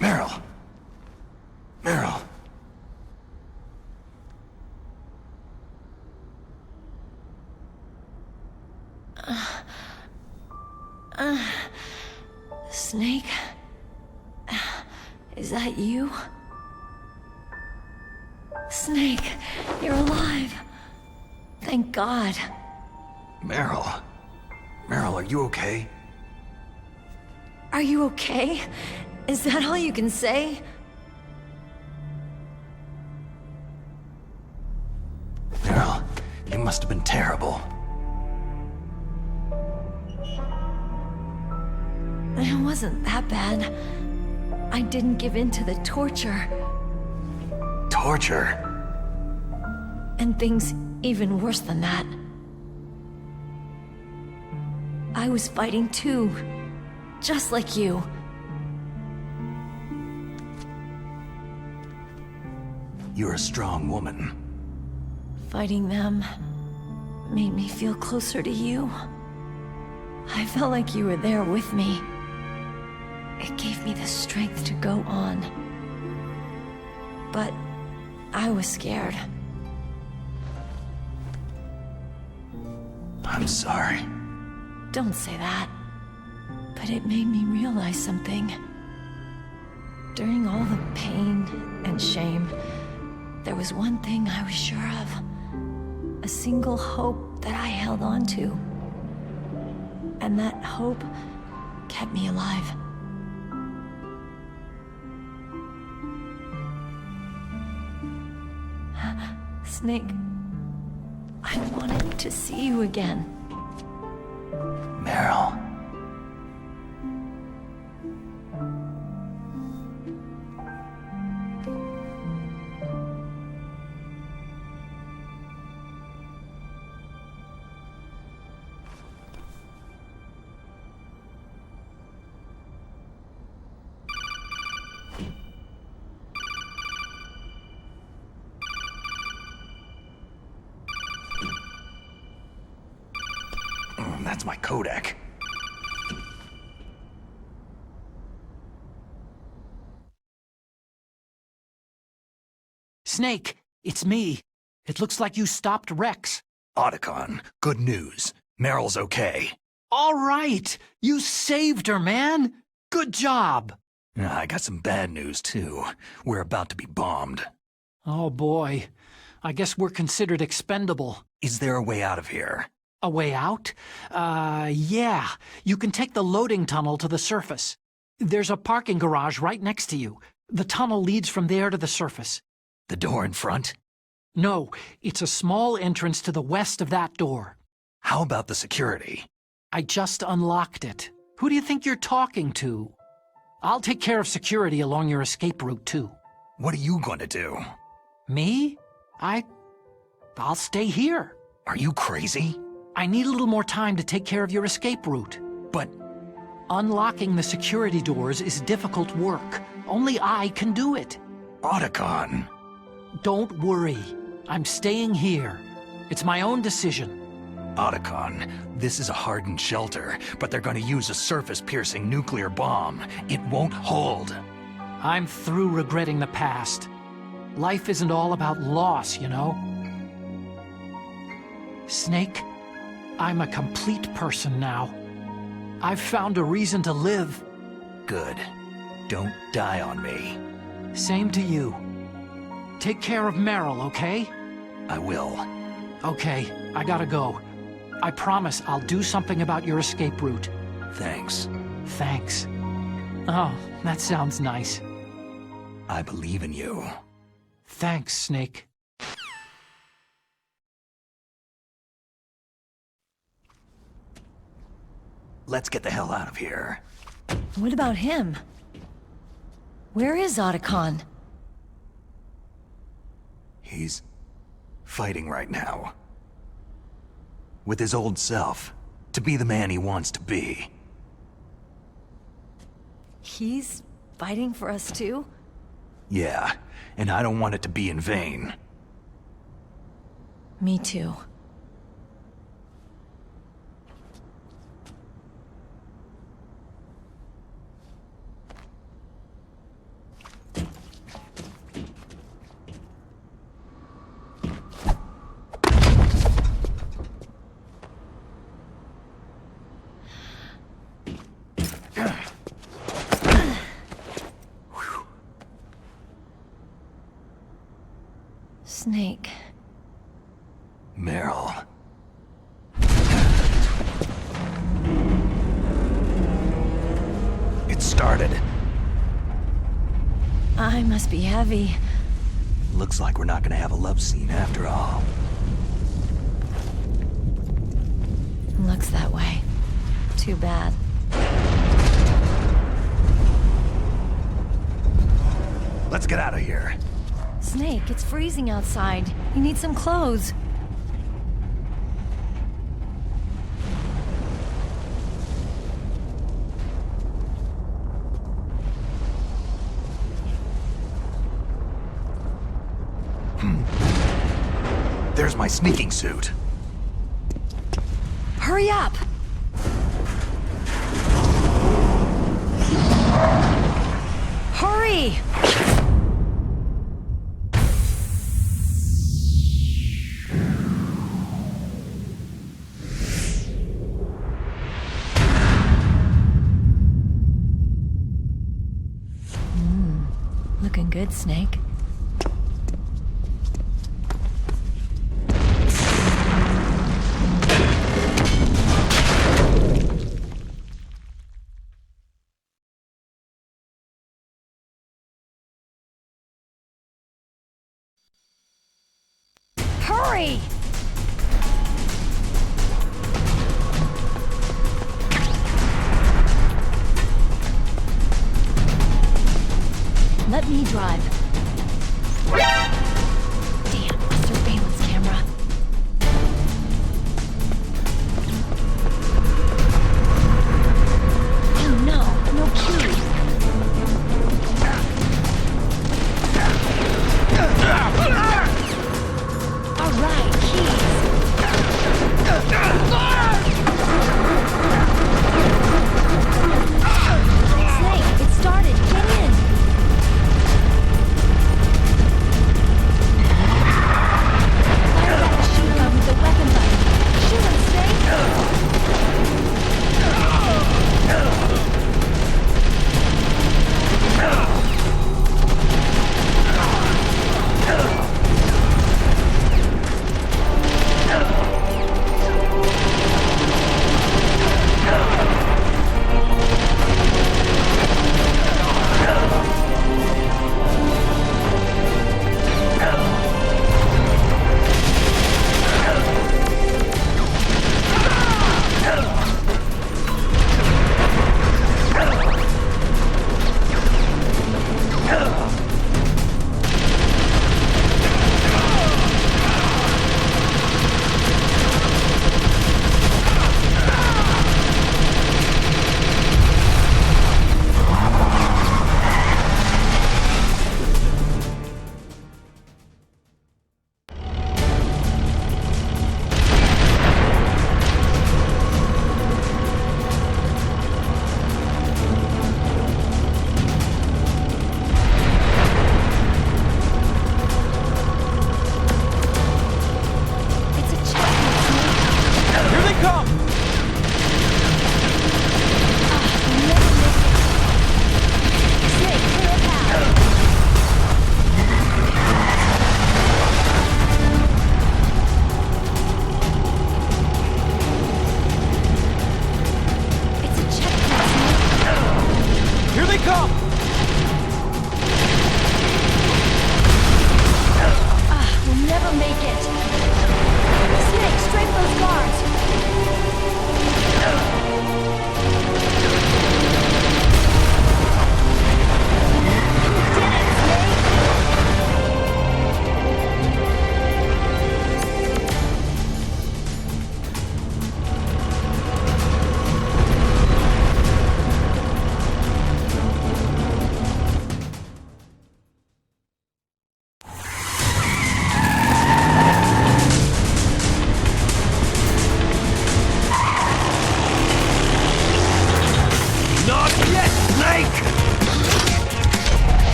Meryl. Meryl. Snake? Is that you? Snake, you're alive. Thank God. Meryl. Meryl, are you okay? Are you okay? Is that all you can say? Meryl, you must have been terrible. It wasn't that bad. I didn't give in to the torture. Torture? And things even worse than that. I was fighting too. Just like you. You're a strong woman. Fighting them made me feel closer to you. I felt like you were there with me. It gave me the strength to go on. But I was scared. I'm sorry. Don't say that. But it made me realize something. During all the pain and shame, there was one thing I was sure of. A single hope that I held on to. And that hope kept me alive. Snake, I wanted to see you again. Meryl. That's my codec. Snake, it's me. It looks like you stopped Rex. Otacon, good news. Meryl's okay. All right! You saved her, man! Good job! I got some bad news, too. We're about to be bombed. Oh, boy. I guess we're considered expendable. Is there a way out of here? A way out? Yeah. You can take the loading tunnel to the surface. There's a parking garage right next to you. The tunnel leads from there to the surface. The door in front? No, it's a small entrance to the west of that door. How about the security? I just unlocked it. Who do you think you're talking to? I'll take care of security along your escape route, too. What are you going to do? Me? I'll stay here. Are you crazy? I need a little more time to take care of your escape route. But unlocking the security doors is difficult work. Only I can do it. Otacon. Don't worry. I'm staying here. It's my own decision. Otacon, this is a hardened shelter, but they're going to use a surface-piercing nuclear bomb. It won't hold. I'm through regretting the past. Life isn't all about loss, you know? Snake, I'm a complete person now. I've found a reason to live. Good. Don't die on me. Same to you. Take care of Meryl, okay? I will. Okay, I gotta go. I promise I'll do something about your escape route. Thanks. Thanks. Oh, that sounds nice. I believe in you. Thanks, Snake. let's get the hell out of here. What about him? Where is Otacon? He's fighting right now. With his old self, to be the man he wants to be. He's fighting for us too? Yeah, and I don't want it to be in vain. Me too. Snake. Meryl. It started. I must be heavy. Looks like we're not gonna have a love scene after all. Looks that way. Too bad. Let's get out of here. Snake, it's freezing outside. You need some clothes. There's my sneaking suit. Hurry up! Hurry! Looking good, Snake. Hurry! Let me drive. Damn, surveillance camera. Oh no, no key. All right, Snake, it started. Get in. We'll never make it. Snake, straight those guards.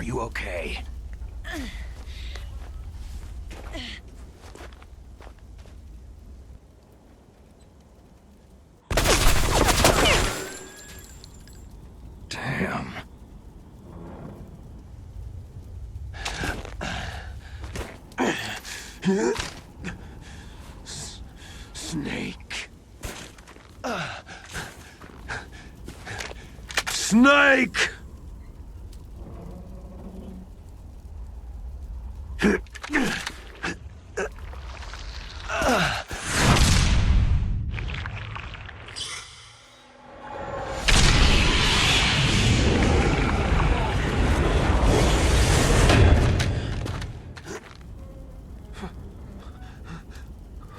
you okay? Damn. Snake. Snake!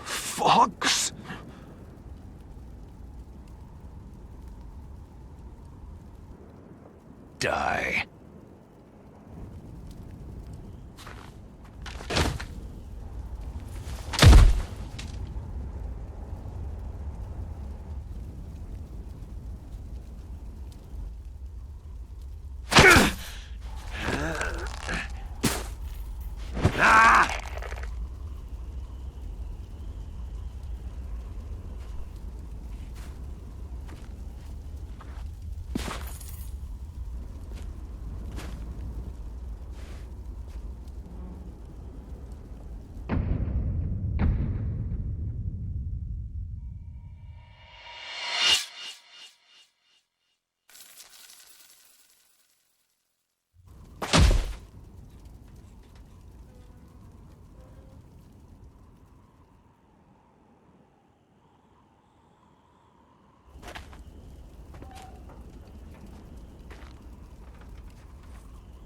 Fox? Die.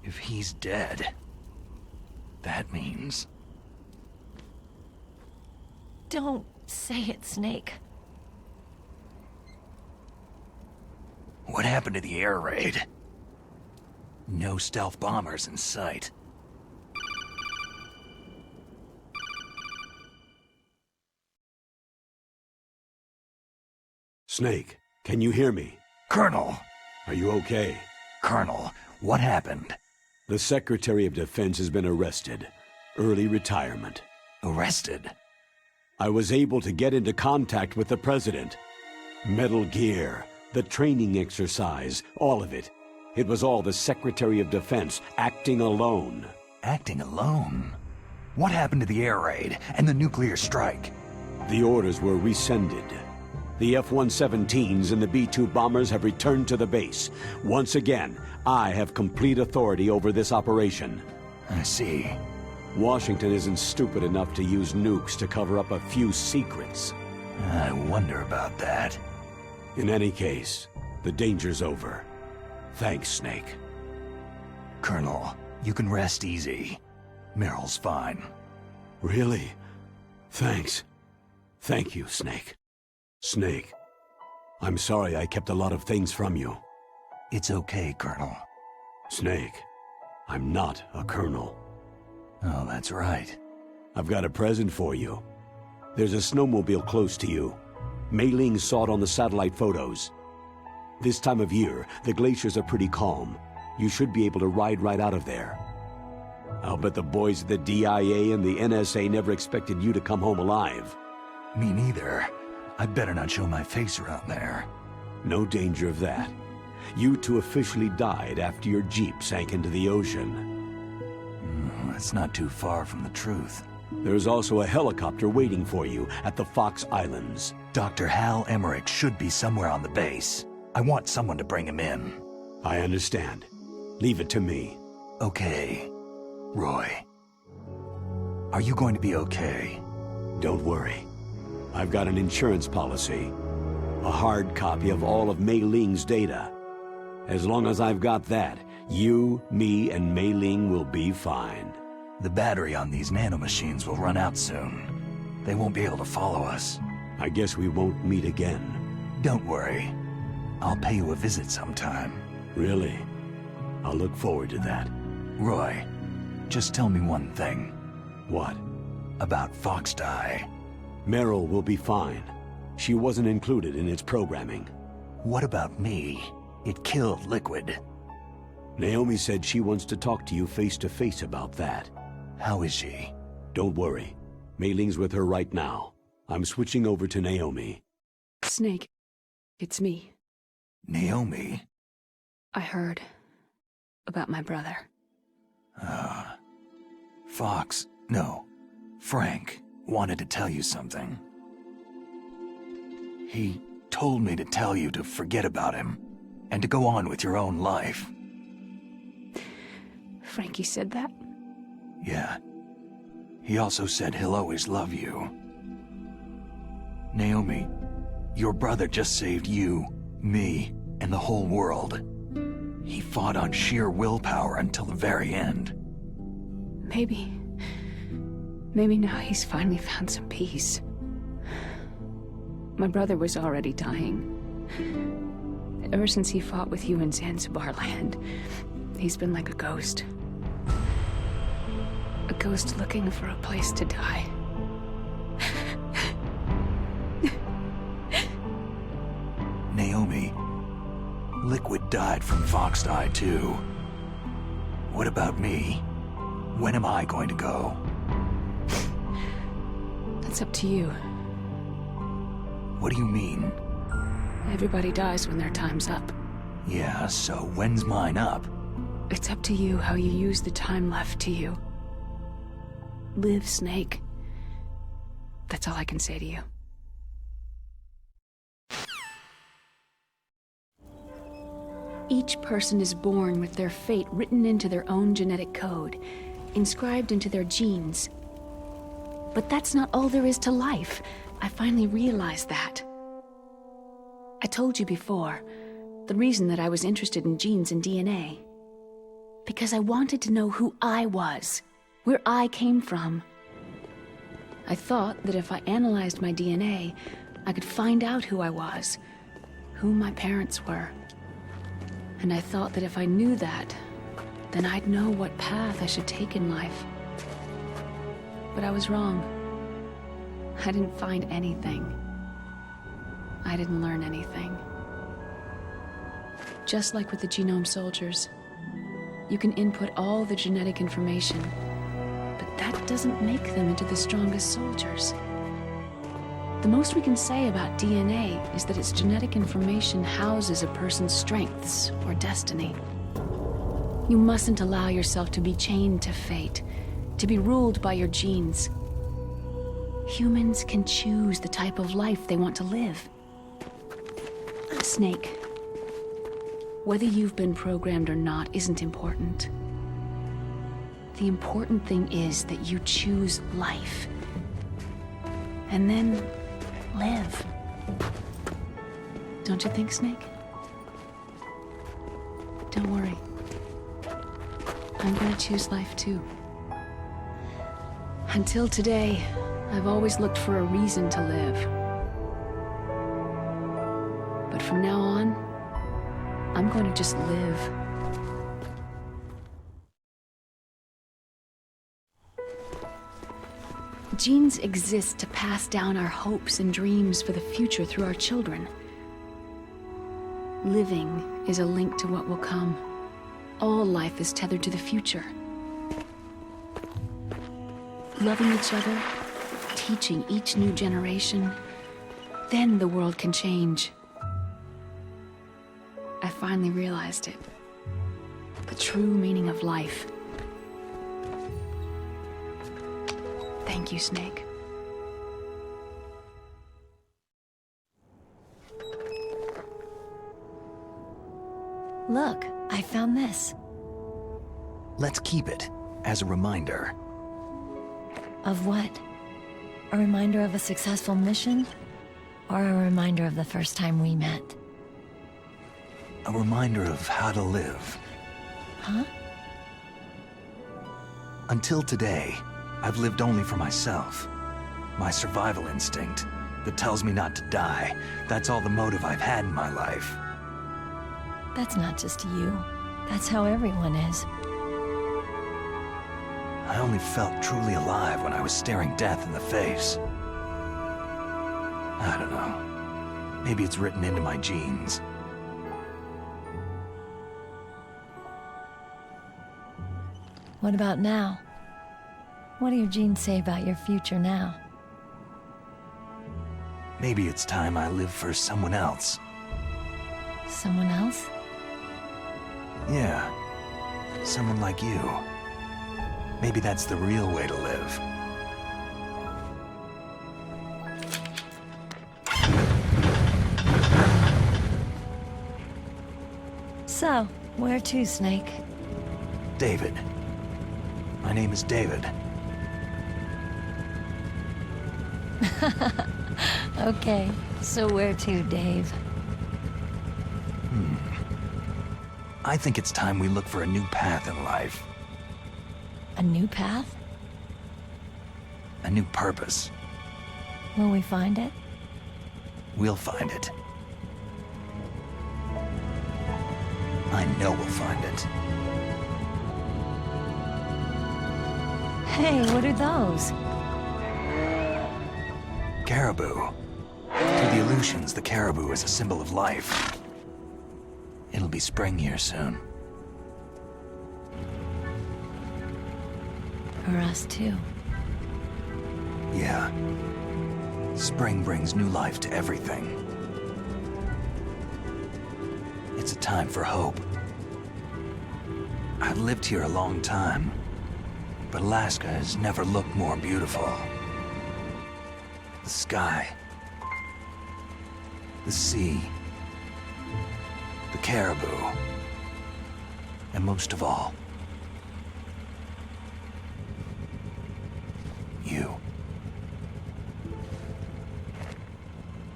If he's dead, that means... Don't say it, Snake. What happened to the air raid? No stealth bombers in sight. Snake, can you hear me? Colonel! Are you okay? Colonel, what happened? The Secretary of Defense has been arrested. Early retirement. Arrested? I was able to get into contact with the President. Metal Gear, the training exercise, all of it. It was all the Secretary of Defense acting alone. Acting alone? What happened to the air raid and the nuclear strike? The orders were rescinded. The F-117s and the B-2 bombers have returned to the base. Once again, I have complete authority over this operation. I see. Washington isn't stupid enough to use nukes to cover up a few secrets. I wonder about that. In any case, the danger's over. Thanks, Snake. Colonel, you can rest easy. Meryl's fine. Really? Thanks. Thank you, Snake. Snake, I'm sorry I kept a lot of things from you. It's okay, Colonel. Snake, I'm not a colonel. Oh, that's right. I've got a present for you. There's a snowmobile close to you. Mei Ling saw it on the satellite photos. This time of year, the glaciers are pretty calm. You should be able to ride right out of there. I'll bet the boys at the DIA and the NSA never expected you to come home alive. Me neither. I'd better not show my face around there. No danger of that. You two officially died after your Jeep sank into the ocean. That's not too far from the truth. There's also a helicopter waiting for you at the Fox Islands. Dr. Hal Emmerich should be somewhere on the base. I want someone to bring him in. I understand. Leave it to me. Okay. Roy. Are you going to be okay? Don't worry. I've got an insurance policy. A hard copy of all of Mei Ling's data. As long as I've got that, you, me, and Mei Ling will be fine. The battery on these nanomachines will run out soon. They won't be able to follow us. I guess we won't meet again. Don't worry. I'll pay you a visit sometime. Really? I'll look forward to that. Roy, just tell me one thing. What? About Fox Die. Meryl will be fine. She wasn't included in its programming. What about me? It killed Liquid. Naomi said she wants to talk to you face to face about that. How is she? Don't worry. Mei Ling's with her right now. I'm switching over to Naomi. Snake, it's me. Naomi? I heard about my brother. Fox, no, Frank wanted to tell you something. He told me to tell you to forget about him and to go on with your own life. Frankie said that? Yeah. He also said he'll always love you. Naomi, your brother just saved you, me, and the whole world. He fought on sheer willpower until the very end. Maybe now he's finally found some peace. My brother was already dying. Ever since he fought with you in Zanzibar land, he's been like a ghost. A ghost looking for a place to die. Naomi, Liquid died from Fox Eye too. What about me? When am I going to go? That's up to you. What do you mean? Everybody dies when their time's up. Yeah, so when's mine up? It's up to you how you use the time left to you. Live, Snake. That's all I can say to you. Each person is born with their fate written into their own genetic code, inscribed into their genes. But that's not all there is to life. I finally realized that. I told you before, the reason that I was interested in genes and DNA. Because I wanted to know who I was, where I came from. I thought that if I analyzed my DNA, I could find out who I was, who my parents were. And I thought that if I knew that, then I'd know what path I should take in life. But I was wrong. I didn't find anything. I didn't learn anything. Just like with the genome soldiers, you can input all the genetic information, but that doesn't make them into the strongest soldiers. The most we can say about DNA is that its genetic information houses a person's strengths or destiny. You mustn't allow yourself to be chained to fate, to be ruled by your genes. Humans can choose the type of life they want to live. Snake, whether you've been programmed or not isn't important. The important thing is that you choose life. And then live. Don't you think, Snake? Don't worry. I'm gonna choose life too. Until today, I've always looked for a reason to live. But from now on, I'm going to just live. Genes exist to pass down our hopes and dreams for the future through our children. Living is a link to what will come. All life is tethered to the future. Loving each other, teaching each new generation, then the world can change. I finally realized it. The true meaning of life. Thank you, Snake. Look, I found this. Let's keep it as a reminder. Of what? A reminder of a successful mission? Or a reminder of the first time we met? A reminder of how to live. Huh? Until today, I've lived only for myself. My survival instinct that tells me not to die. That's all the motive I've had in my life. That's not just you. That's how everyone is. I only felt truly alive when I was staring death in the face. I don't know. Maybe it's written into my genes. What about now? What do your genes say about your future now? Maybe it's time I live for someone else. Someone else? Yeah. Someone like you. Maybe that's the real way to live. So, where to, Snake? David. My name is David. Okay, so where to, Dave? I think it's time we look for a new path in life. A new path? A new purpose. Will we find it? We'll find it. I know we'll find it. Hey, what are those? Caribou. To the Aleutians, the caribou is a symbol of life. It'll be spring here soon. For us, too. Yeah. Spring brings new life to everything. It's a time for hope. I've lived here a long time, but Alaska has never looked more beautiful. The sky, the sea, the caribou, and most of all, you.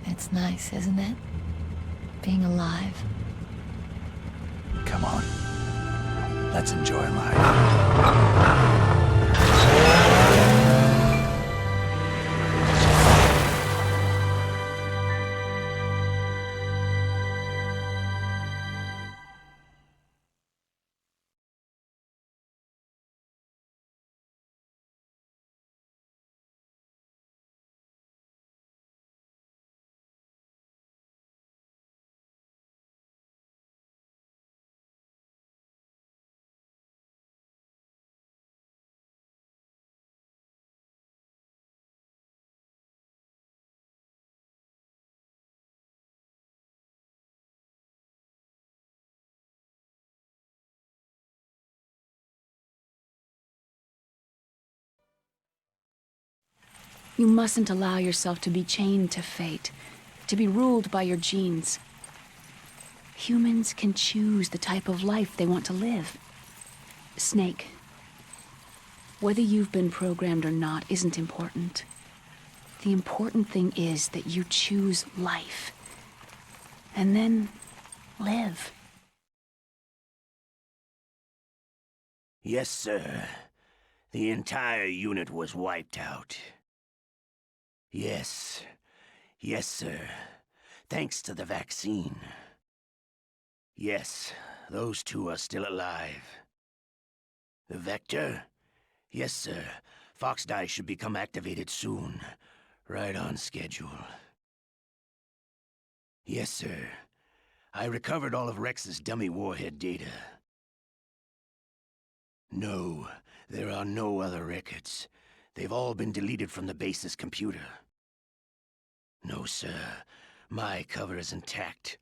It's nice, isn't it? Being alive. Come on. Let's enjoy life. You mustn't allow yourself to be chained to fate, to be ruled by your genes. Humans can choose the type of life they want to live. Snake, whether you've been programmed or not isn't important. The important thing is that you choose life. And then live. Yes, sir. The entire unit was wiped out. Yes. Yes, sir. Thanks to the vaccine. Yes, those two are still alive. The Vector? Yes, sir. Fox Die should become activated soon. Right on schedule. Yes, sir. I recovered all of Rex's dummy warhead data. No, there are no other records. They've all been deleted from the base's computer. No, sir. My cover is intact.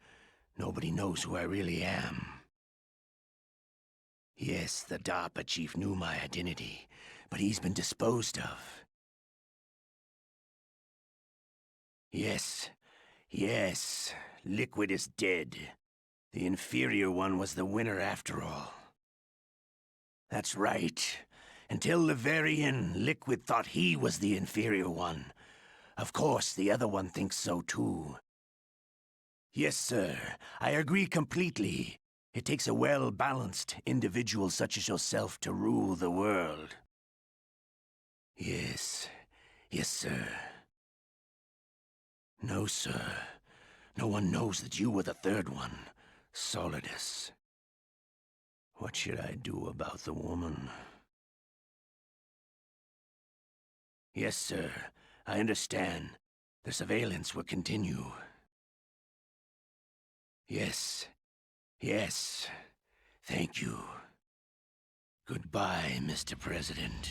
Nobody knows who I really am. Yes, the DARPA chief knew my identity, but he's been disposed of. Yes. Yes. Liquid is dead. The inferior one was the winner after all. That's right. Until the very end, Liquid thought he was the inferior one. Of course, the other one thinks so too. Yes, sir. I agree completely. It takes a well-balanced individual such as yourself to rule the world. Yes. Yes, sir. No, sir. No one knows that you were the third one, Solidus. What should I do about the woman? Yes, sir. I understand. The surveillance will continue. Yes. Yes. Thank you. Goodbye, Mr. President.